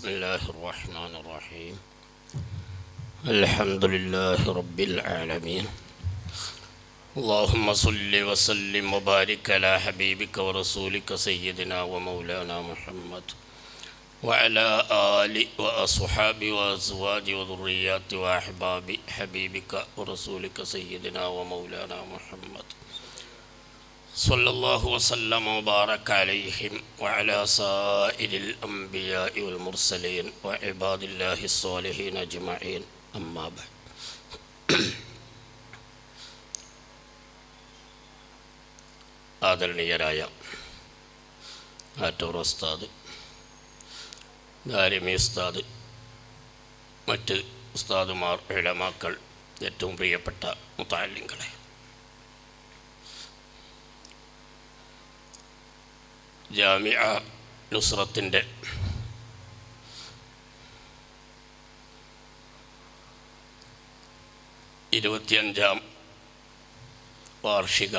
بسم الله الرحمن الرحيم. الحمد لله رب العالمين. اللهم صل وسلم وبارك على حبيبك ورسولك سيدنا ومولانا محمد وعلى آل وأصحاب وأزواج وذريات وأحباب حبيبك ورسولك سيدنا ومولانا محمد صلى الله وسلم وبارك عليهم وعلى سائر الأنبياء والمرسلين وعباد الله الصالحين أجمعين. أما بعد. ആദരണീയരായ ആറ്റൂർ ഉസ്താദ്, ദാരിമി ഉസ്താദ്, മറ്റ് ഉസ്താദുമാർ, ഉലമാക്കൾ, ഏറ്റവും പ്രിയപ്പെട്ട മുതഅല്ലിങ്ങളെ, ജാമിഅ നുസ്രത്തിൻ്റെ ഇരുപത്തിയഞ്ചാം വാർഷിക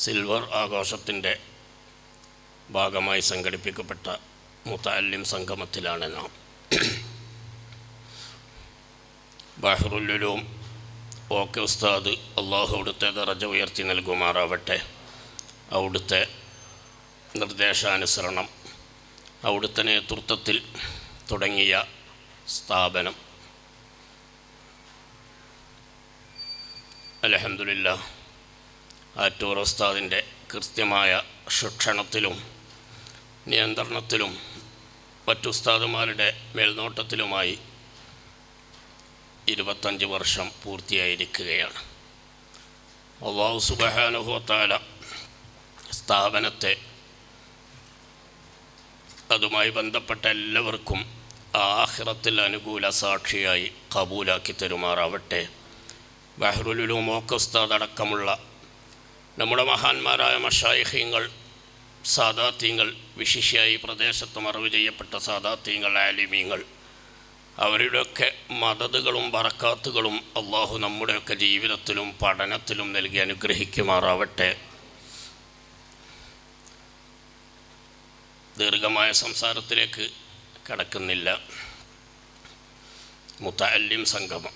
സിൽവർ ആഘോഷത്തിൻ്റെ ഭാഗമായി സംഘടിപ്പിക്കപ്പെട്ട മുതഅല്ലിം സംഗമത്തിലാണ് നാം. ബഹ്റുൽ ഉലൂം ഓക്കെ ഉസ്താദ്, അള്ളാഹു അവിടുത്തെ ദറജ ഉയർത്തി നൽകുമാറാവട്ടെ. അവിടുത്തെ നിർദ്ദേശാനുസരണം, അവിടുത്തെ നേതൃത്വത്തിൽ തുടങ്ങിയ സ്ഥാപനം അൽഹംദുലില്ലാഹ് ആറ്റൂർ ഉസ്താദിൻ്റെ കൃത്യമായ ശിക്ഷണത്തിലും നിയന്ത്രണത്തിലും മറ്റു ഉസ്താദുമാരുടെ മേൽനോട്ടത്തിലുമായി 25 വർഷം പൂർത്തിയായിരിക്കുകയാണ്. അല്ലാഹു സുബ്ഹാനഹു വ തആല സ്ഥാപനത്തെ, അതുമായി ബന്ധപ്പെട്ട എല്ലാവർക്കും ആഖിറത്തിൽ അനുകൂല സാക്ഷിയായി കബൂലാക്കി തരുമാറാവട്ടെ. ബഹ്റുൽ ഉലൂം ഓക്കെ ഉസ്താദ് അടക്കമുള്ള നമ്മുടെ മഹാന്മാരായ മശായിഖീങ്ങൾ, സാദാത്യങ്ങൾ, വിശിഷ്യായി പ്രദേശത്ത് മറവ് ചെയ്യപ്പെട്ട സാദാത്യങ്ങൾ, ആലിമീങ്ങൾ, അവരുടെയൊക്കെ മദതുകളും ബറക്കാത്തുകളും അള്ളാഹു നമ്മുടെയൊക്കെ ജീവിതത്തിലും പഠനത്തിലും നൽകി അനുഗ്രഹിക്കുമാറാവട്ടെ. ദീർഘമായ സംസാരത്തിലേക്ക് കടക്കുന്നില്ല. മുതഅല്ലിം സംഗമം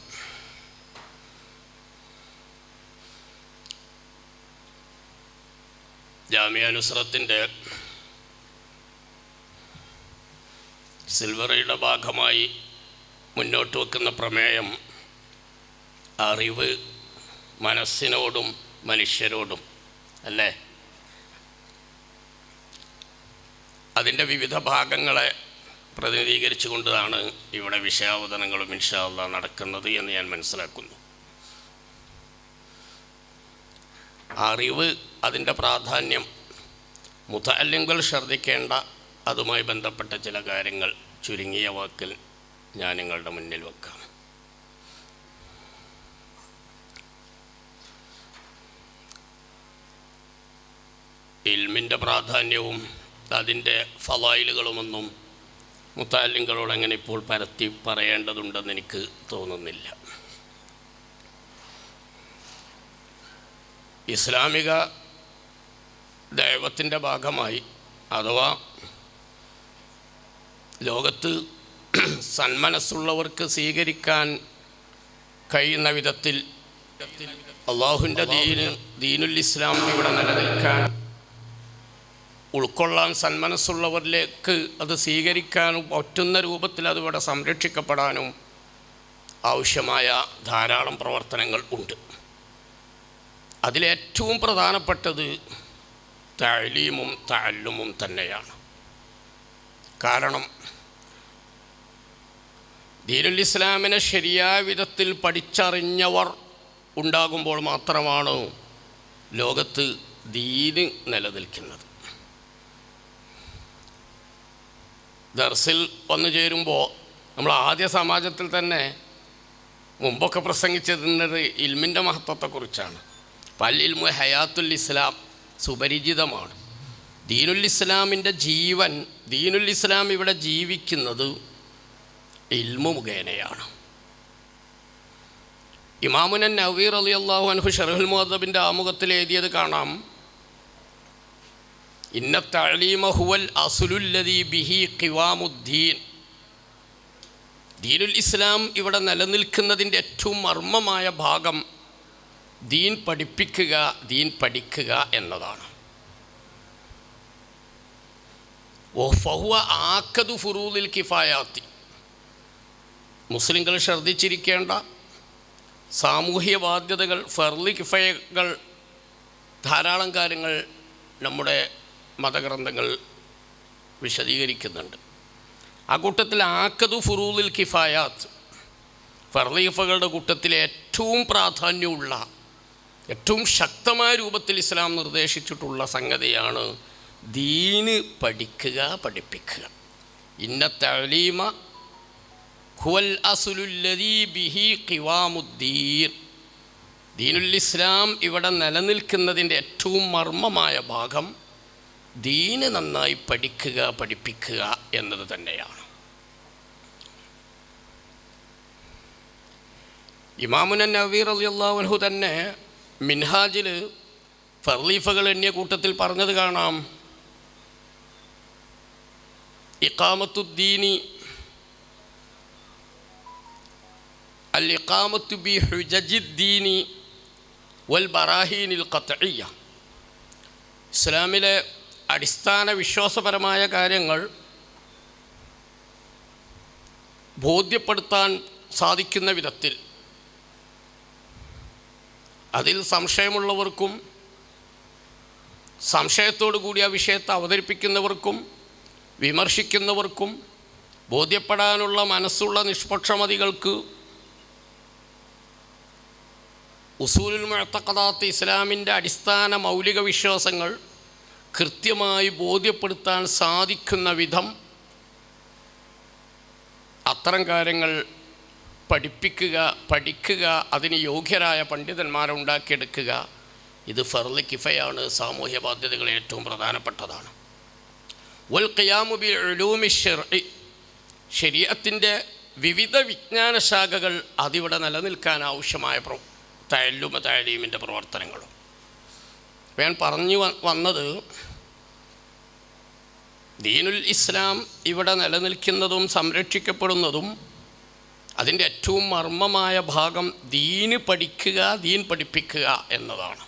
ജാമിഅ നുസ്രത്തിൻ്റെ സിൽവറയുടെ ഭാഗമായി മുന്നോട്ട് വെക്കുന്ന പ്രമേയം അറിവ് മനസ്സിനോടും മനുഷ്യരോടും അല്ലേ. അതിൻ്റെ വിവിധ ഭാഗങ്ങളെ പ്രതിനിധീകരിച്ചു കൊണ്ടാണ് ഇവിടെ വിഷയാവതരണങ്ങളും ഇൻഷാ അല്ലാഹ് നടക്കുന്നത് എന്ന് ഞാൻ മനസ്സിലാക്കുന്നു. അറിവ്, അതിൻ്റെ പ്രാധാന്യം, മുതഅല്ലിങ്ങൾ ശ്രദ്ധിക്കേണ്ട അതുമായി ബന്ധപ്പെട്ട ചില കാര്യങ്ങൾ ചുരുങ്ങിയ വാക്കിൽ ഞാൻ നിങ്ങളുടെ മുന്നിൽ വെക്കാം. ഇൽമിൻ്റെ പ്രാധാന്യവും അതിൻ്റെ ഫളായിലുകളുമൊന്നും മുതഅല്ലിങ്ങളോട് അങ്ങനെ ഇപ്പോൾ പരത്തി പറയേണ്ടതുണ്ടെന്ന് എനിക്ക് തോന്നുന്നില്ല. ഇസ്ലാമിക ദഅവത്തിൻ്റെ ഭാഗമായി, അഥവാ ലോകത്ത് സന്മനസ്സുള്ളവർക്ക് സ്വീകരിക്കാൻ കഴിയുന്ന വിധത്തിൽ അള്ളാഹുവിൻ്റെ ദീനുൽ ഇസ്ലാം ഇവിടെ നിലനിൽക്കാൻ, ഉൾക്കൊള്ളാൻ സന്മനസ്സുള്ളവരിലേക്ക് അത് സ്വീകരിക്കാനും പറ്റുന്ന രൂപത്തിൽ അതിവിടെ സംരക്ഷിക്കപ്പെടാനും ആവശ്യമായ ധാരാളം പ്രവർത്തനങ്ങൾ ഉണ്ട്. അതിലേറ്റവും പ്രധാനപ്പെട്ടത് തഅലീമും തഅല്ലുമും തന്നെയാണ്. കാരണം ദീനുൽ ഇസ്ലാമിനെ ശരിയായ വിധത്തിൽ പഠിച്ചറിഞ്ഞവർ ഉണ്ടാകുമ്പോൾ മാത്രമാണ് ലോകത്ത് ദീന് നിലനിൽക്കുന്നത്. ദർസിൽ വന്നു ചേരുമ്പോൾ നമ്മൾ ആദ്യ സമാജത്തിൽ തന്നെ മുമ്പൊക്കെ പ്രസംഗിച്ചിരുന്നത് ഇൽമിൻ്റെ മഹത്വത്തെക്കുറിച്ചാണ്. പൽ ഇൽമു ഹയാത്തുൽ ഇസ്ലാം സുപരിചിതമാണ്. ദീനുൽ ഇസ്ലാമിൻ്റെ ജീവൻ, ദീനുൽ ഇസ്ലാം ഇവിടെ ജീവിക്കുന്നത് ഇൽമു മുഖേനയാണ്. ഇമാമുന നവവി റളിയല്ലാഹു അൻഹു ശർഹുൽ മുഹദ്ദബിൻ്റെ ആമുഖത്തിൽ എഴുതിയത് കാണാം. ഇന്ന തഅലീമ ഹുവൽ അസ്ലുല്ലദീ ബിഹി ഖിവാമുദ്ദീൻ. ദീനുൽ ഇസ്ലാം ഇവിടെ നിലനിൽക്കുന്നതിൻ്റെ ഏറ്റവും മർമ്മമായ ഭാഗം ദീൻ പഠിപ്പിക്കുക, ദീൻ പഠിക്കുക എന്നതാണ്. ഫഹുവ ആഖദു ഫുറൂദിൽ കിഫായാത്തി. മുസ്ലിങ്ങൾ ശ്രദ്ധിച്ചിരിക്കേണ്ട സാമൂഹ്യ ബാധ്യതകൾ, ഫർളി കിഫയകൾ, ധാരാളം കാര്യങ്ങൾ നമ്മുടെ മതഗ്രന്ഥങ്ങൾ വിശദീകരിക്കുന്നുണ്ട്. ആ കൂട്ടത്തിൽ ആഖദു ഫുറൂദിൽ കിഫായാത്ത്, ഫർളി കിഫകളുടെ കൂട്ടത്തിലെ ഏറ്റവും പ്രാധാന്യമുള്ള, ഏറ്റവും ശക്തമായ രൂപത്തിൽ ഇസ്ലാം നിർദ്ദേശിച്ചിട്ടുള്ള സംഗതിയാണ് ദീന് പഠിക്കുക, പഠിപ്പിക്കുക. ഇന്ന തഅലീമ ഹുവൽ അസ്ലുല്ലദീ ബിഹി ഖിവാമുദ്ദീൻ. ദീനുൽ ഇസ്ലാം ഇവിടെ നിലനിൽക്കുന്നതിൻ്റെ ഏറ്റവും മർമ്മമായ ഭാഗം ദീന് നന്നായി പഠിക്കുക, പഠിപ്പിക്കുക എന്നത് തന്നെയാണ്. ഇമാമുന നവവി റളിയല്ലാഹു അൻഹു തന്നെ മിൻഹാജിൽ ഫർളീഫകൾ എണ്ണിയ കൂട്ടത്തിൽ പറഞ്ഞത് കാണാം. ഇഖാമത്തുദ്ദീനി അൽ ഇഖാമത്തു ബി ഹുജജിദ്ദീനി വൽ ബറാഹീനിൽ ഖത്ഇയ്യ. ഇസ്ലാമിലെ അടിസ്ഥാന വിശ്വാസപരമായ കാര്യങ്ങൾ ബോധ്യപ്പെടുത്താൻ സാധിക്കുന്ന വിധത്തിൽ അതിൽ സംശയമുള്ളവർക്കും സംശയത്തോടു കൂടി ആ വിഷയത്തെ അവതരിപ്പിക്കുന്നവർക്കും വിമർശിക്കുന്നവർക്കും ബോധ്യപ്പെടാനുള്ള മനസ്സുള്ള നിഷ്പക്ഷമതികൾക്ക് ഉസൂലുൽ മുഅ്തഖദാത്ത്, ഇസ്ലാമിൻ്റെ അടിസ്ഥാന മൗലിക വിശ്വാസങ്ങൾ കൃത്യമായി ബോധ്യപ്പെടുത്താൻ സാധിക്കുന്ന വിധം അത്തരം കാര്യങ്ങൾ പഠിപ്പിക്കുക, പഠിക്കുക, അതിന് യോഗ്യരായ പണ്ഡിതന്മാരെ ഉണ്ടാക്കിയെടുക്കുക, ഇത് ഫർള് കിഫയാണ്, സാമൂഹ്യ ബാധ്യതകൾ ഏറ്റവും പ്രധാനപ്പെട്ടതാണ്. വൽ ഖിയാമു ബി ഉലൂമി ശർഇ, ശരീഅത്തിൻ്റെ വിവിധ വിജ്ഞാന ശാഖകൾ അതിവിടെ നിലനിൽക്കാൻ ആവശ്യമായ തഅലീമിൻ്റെ പ്രവർത്തനങ്ങളും. ഞാൻ പറഞ്ഞു വന്നത് ദീനുൽ ഇസ്ലാം ഇവിടെ നിലനിൽക്കുന്നതും സംരക്ഷിക്കപ്പെടുന്നതും അതിൻ്റെ ഏറ്റവും മർമ്മമായ ഭാഗം ദീന് പഠിക്കുക, ദീൻ പഠിപ്പിക്കുക എന്നതാണ്.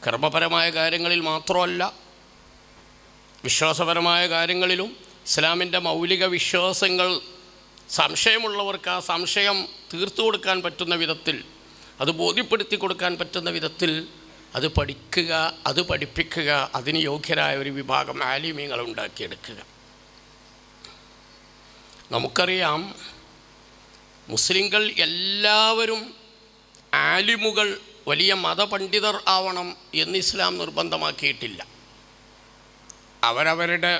കർമ്മപരമായ കാര്യങ്ങളിൽ മാത്രമല്ല, വിശ്വാസപരമായ കാര്യങ്ങളിലും ഇസ്ലാമിൻ്റെ മൗലിക വിശ്വാസങ്ങൾ സംശയമുള്ളവർക്ക് ആ സംശയം തീർത്തു കൊടുക്കാൻ പറ്റുന്ന വിധത്തിൽ, അത് ബോധ്യപ്പെടുത്തി കൊടുക്കാൻ പറ്റുന്ന വിധത്തിൽ അത് പഠിക്കുക, അത് പഠിപ്പിക്കുക, അതിന് യോഗ്യരായ ഒരു വിഭാഗം ആലിമീങ്ങൾ ഉണ്ടാക്കിയെടുക്കുക. നമുക്കറിയാം, മുസ്ലിങ്ങൾ എല്ലാവരും ആലിമുകൾ, വലിയ മതപണ്ഡിതർ ആവണം എന്ന് ഇസ്ലാം നിർബന്ധമാക്കിയിട്ടില്ല. അവരവരുടെ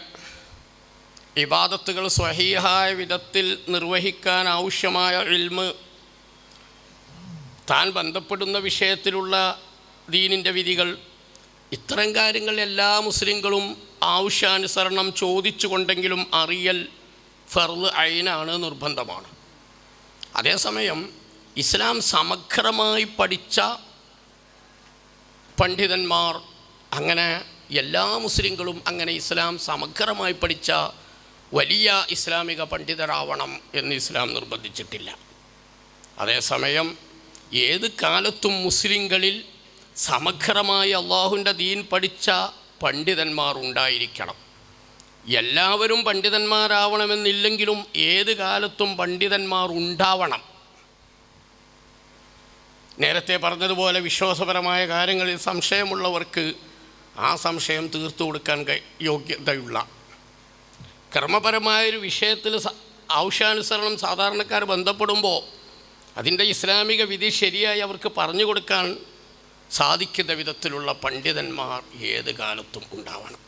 ഇബാദത്തുകൾ സ്വഹീഹായ വിധത്തിൽ നിർവഹിക്കാൻ ആവശ്യമായ ഇൽമ്, താൻ ബന്ധപ്പെടുന്ന വിഷയത്തിലുള്ള ദീനിൻ്റെ വിധികൾ, ഇത്തരം കാര്യങ്ങൾ എല്ലാ മുസ്ലിങ്ങളും ആവശ്യാനുസരണം ചോദിച്ചുകൊണ്ടെങ്കിലും അറിയൽ ഫർള് ഐനാണ്, നിർബന്ധമാണ്. അതേസമയം ഇസ്ലാം സമഗ്രമായി പഠിച്ച പണ്ഡിതന്മാർ, അങ്ങനെ എല്ലാ മുസ്ലിങ്ങളും അങ്ങനെ ഇസ്ലാം സമഗ്രമായി പഠിച്ച വലിയ ഇസ്ലാമിക പണ്ഡിതരാവണം എന്ന് ഇസ്ലാം നിർബന്ധിച്ചിട്ടില്ല. അതേസമയം ഏത് കാലത്തും മുസ്ലിങ്ങളിൽ സമഗ്രമായി അള്ളാഹുവിൻ്റെ ദീൻ പഠിച്ച പണ്ഡിതന്മാർ ഉണ്ടായിരിക്കണം. എല്ലാവരും പണ്ഡിതന്മാരാവണമെന്നില്ലെങ്കിലും ഏത് കാലത്തും പണ്ഡിതന്മാർ ഉണ്ടാവണം. നേരത്തെ പറഞ്ഞതുപോലെ വിശ്വാസപരമായ കാര്യങ്ങളിൽ സംശയമുള്ളവർക്ക് ആ സംശയം തീർത്തു കൊടുക്കാൻ യോഗ്യതയുള്ള, കർമ്മപരമായൊരു വിഷയത്തിൽ ആവശ്യാനുസരണം സാധാരണക്കാർ ബന്ധപ്പെടുമ്പോൾ അതിൻ്റെ ഇസ്ലാമിക വിധി ശരിയായി അവർക്ക് പറഞ്ഞു കൊടുക്കാൻ സാധിക്കുന്ന വിധത്തിലുള്ള പണ്ഡിതന്മാർ ഏത് കാലത്തും ഉണ്ടാവണം.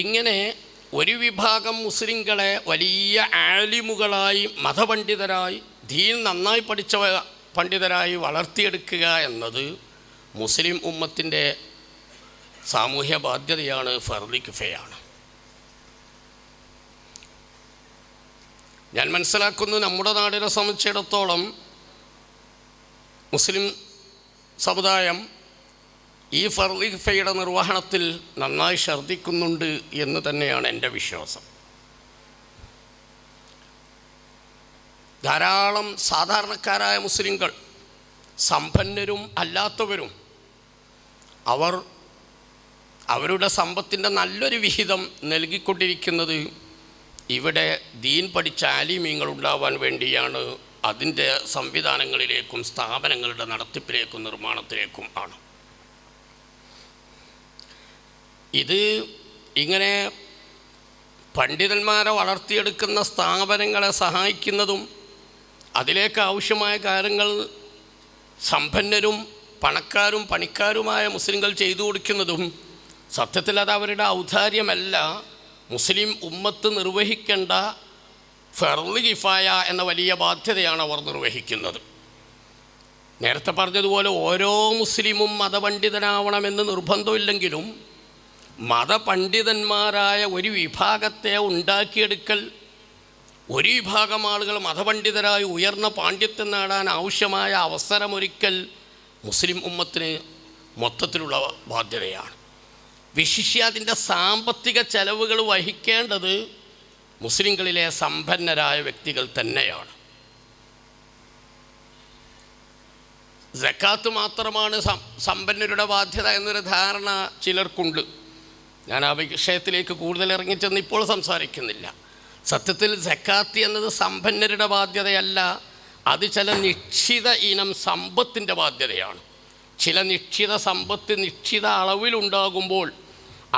ഇങ്ങനെ ഒരു വിഭാഗം മുസ്ലിങ്ങളെ വലിയ ആലിമുകളായി, മതപണ്ഡിതരായി, ദീൻ നന്നായി പഠിച്ച പണ്ഡിതരായി വളർത്തിയെടുക്കുക എന്നത് മുസ്ലിം ഉമ്മത്തിൻ്റെ സാമൂഹ്യ ബാധ്യതയാണ്, ഫർള് കിഫയാണ്. ഞാൻ മനസ്സിലാക്കുന്നത് നമ്മുടെ നാടിനെ സംബന്ധിച്ചിടത്തോളം മുസ്ലിം സമുദായം ഈ ഫർള് കിഫയുടെ നിർവഹണത്തിൽ നന്നായി ഛർദ്ദിക്കുന്നുണ്ട് എന്ന് തന്നെയാണ് എൻ്റെ വിശ്വാസം. ധാരാളം സാധാരണക്കാരായ മുസ്ലിങ്ങൾ, സമ്പന്നരും അല്ലാത്തവരും, അവരുടെ സമ്പത്തിൻ്റെ നല്ലൊരു വിഹിതം നൽകിക്കൊണ്ടിരിക്കുന്നത് ഇവിടെ ദീൻ പഠിച്ച ആലിമീങ്ങൾ ഉണ്ടാവാൻ വേണ്ടിയാണ്. അതിൻ്റെ സംവിധാനങ്ങളിലേക്കും സ്ഥാപനങ്ങളുടെ നടത്തിപ്പിലേക്കും നിർമ്മാണത്തിലേക്കും ആണ്. ഇത് ഇങ്ങനെ പണ്ഡിതന്മാരെ വളർത്തിയെടുക്കുന്ന സ്ഥാപനങ്ങളെ സഹായിക്കുന്നതും അതിലേക്ക് ആവശ്യമായ കാര്യങ്ങൾ സമ്പന്നരും പണക്കാരും പണിക്കാരുമായ മുസ്ലിങ്ങൾ ചെയ്തു കൊടുക്കുന്നതും സത്യത്തിൽ അത് അവരുടെ ഔദാര്യമല്ല, മുസ്ലിം ഉമ്മത്ത് നിർവഹിക്കേണ്ട ഫർള് കിഫായ എന്ന വലിയ ബാധ്യതയാണ് അവർ നിർവഹിക്കുന്നത്. നേരത്തെ പറഞ്ഞതുപോലെ ഓരോ മുസ്ലിമും മതപണ്ഡിതനാവണമെന്ന് നിർബന്ധമില്ലെങ്കിലും മതപണ്ഡിതന്മാരായ ഒരു വിഭാഗത്തെ ഉണ്ടാക്കിയെടുക്കൽ, ഒരു വിഭാഗം ആളുകൾ മതപണ്ഡിതരായി ഉയർന്ന പാണ്ഡിത്യം നേടാൻ ആവശ്യമായ അവസരമൊരുക്കൽ മുസ്ലിം ഉമ്മത്തിന് മൊത്തത്തിലുള്ള ബാധ്യതയാണ്. വിശിഷ്യ അതിൻ്റെ സാമ്പത്തിക ചെലവുകൾ വഹിക്കേണ്ടത് മുസ്ലിങ്ങളിലെ സമ്പന്നരായ വ്യക്തികൾ തന്നെയാണ്. സക്കാത്ത് മാത്രമാണ് സമ്പന്നരുടെ ബാധ്യത എന്നൊരു ധാരണ ചിലർക്കുണ്ട്. ഞാൻ ആ വിഷയത്തിലേക്ക് കൂടുതൽ ഇറങ്ങിച്ചെന്ന് ഇപ്പോൾ സംസാരിക്കുന്നില്ല. സത്യത്തിൽ സക്കാത്ത് എന്നത് സമ്പന്നരുടെ ബാധ്യതയല്ല, അത് ചില നിശ്ചിത ഇനം സമ്പത്തിൻ്റെ ബാധ്യതയാണ്. ചില നിശ്ചിത സമ്പത്ത് നിശ്ചിത അളവിലുണ്ടാകുമ്പോൾ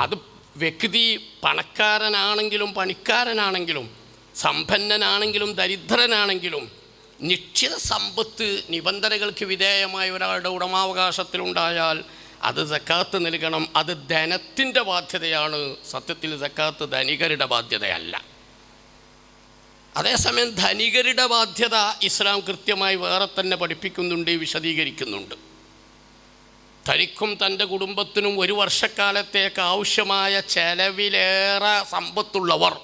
അത് വ്യക്തി പണക്കാരനാണെങ്കിലും പണിക്കാരനാണെങ്കിലും സമ്പന്നനാണെങ്കിലും ദരിദ്രനാണെങ്കിലും നിശ്ചിത സമ്പത്ത് നിബന്ധനകൾക്ക് വിധേയമായ ഒരാളുടെ ഉടമാവകാശത്തിലുണ്ടായാൽ അത് സക്കാത്ത് നൽകണം. അത് ധനത്തിൻ്റെ ബാധ്യതയാണ്. സത്യത്തിൽ സക്കാത്ത് ധനികരുടെ ബാധ്യതയല്ല. അതേസമയം ധനികരുടെ ബാധ്യത ഇസ്ലാം കൃത്യമായി വേറെ തന്നെ പഠിപ്പിക്കുന്നുണ്ട്, വിശദീകരിക്കുന്നുണ്ട്. തനിക്കും തൻ്റെ കുടുംബത്തിനും ഒരു വർഷക്കാലത്തേക്ക് ആവശ്യമായ ചെലവിലേറെ സമ്പത്തുള്ളവർ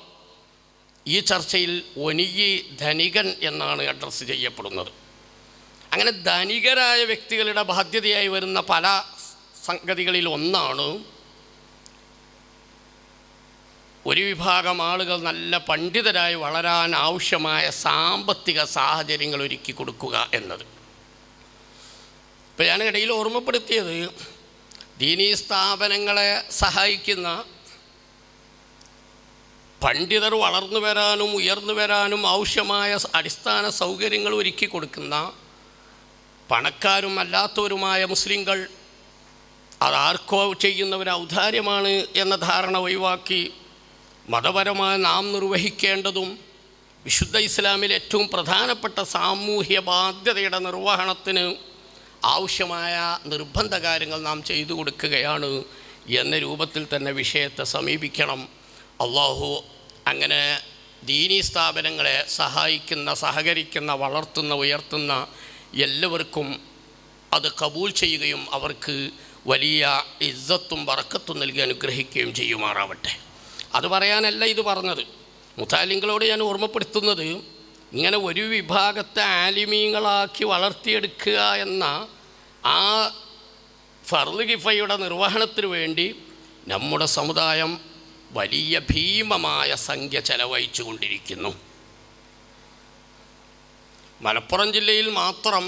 ഈ ചർച്ചയിൽ ഒനിയി ധനികൻ എന്നാണ് അഡ്രസ്സ് ചെയ്യപ്പെടുന്നത്. അങ്ങനെ ധനികരായ വ്യക്തികളുടെ ബാധ്യതയായി വരുന്ന പല സംഗതികളിൽ ഒന്നാണ് ഒരു വിഭാഗം ആളുകൾ നല്ല പണ്ഡിതരായി വളരാൻ ആവശ്യമായ സാമ്പത്തിക സാഹചര്യങ്ങൾ ഒരുക്കി കൊടുക്കുക എന്നത്. ഇപ്പോൾ ഞാനിടയിൽ ഓർമ്മപ്പെടുത്തിയത് ദീനീ സ്ഥാപനങ്ങളെ സഹായിക്കുന്ന പണ്ഡിതർ വളർന്നു വരാനും ഉയർന്നു വരാനും ആവശ്യമായ അടിസ്ഥാന സൗകര്യങ്ങൾ ഒരുക്കി കൊടുക്കുന്ന പണക്കാരും അല്ലാത്തവരുമായ മുസ്ലിങ്ങൾ അതാർക്കോ ചെയ്യുന്ന ഒരു ഔദാര്യമാണ് എന്ന ധാരണ ഒഴിവാക്കി മതപരമായി നാം നിർവഹിക്കേണ്ടതും വിശുദ്ധ ഇസ്ലാമിൽ ഏറ്റവും പ്രധാനപ്പെട്ട സാമൂഹ്യ ബാധ്യതയുടെ നിർവഹണത്തിന് ആവശ്യമായ നിർബന്ധ കാര്യങ്ങൾ നാം ചെയ്തു കൊടുക്കുകയാണ് എന്ന രൂപത്തിൽ തന്നെ വിഷയത്തെ സമീപിക്കണം. അള്ളാഹു അങ്ങനെ ദീനീ സ്ഥാപനങ്ങളെ സഹായിക്കുന്ന, സഹകരിക്കുന്ന, വളർത്തുന്ന, ഉയർത്തുന്ന എല്ലാവർക്കും അത് കബൂൽ ചെയ്യുകയും അവർക്ക് വലിയ ഇസ്സത്തും ബറക്കത്തും നൽകി അനുഗ്രഹിക്കുകയും ചെയ്യുമാറാവട്ടെ. അത് പറയാനല്ല ഇത് പറഞ്ഞത്. മുത്താലിങ്ങളോട് ഞാൻ ഓർമ്മപ്പെടുത്തുന്നത് ഇങ്ങനെ ഒരു വിഭാഗത്തെ ആലിമീങ്ങളാക്കി വളർത്തിയെടുക്കുക എന്ന ആ ഫർള് കിഫയുടെ നിർവഹണത്തിന് വേണ്ടി നമ്മുടെ സമുദായം വലിയ ഭീമമായ സംഖ്യ ചെലവഴിച്ചു കൊണ്ടിരിക്കുന്നു. മലപ്പുറം ജില്ലയിൽ മാത്രം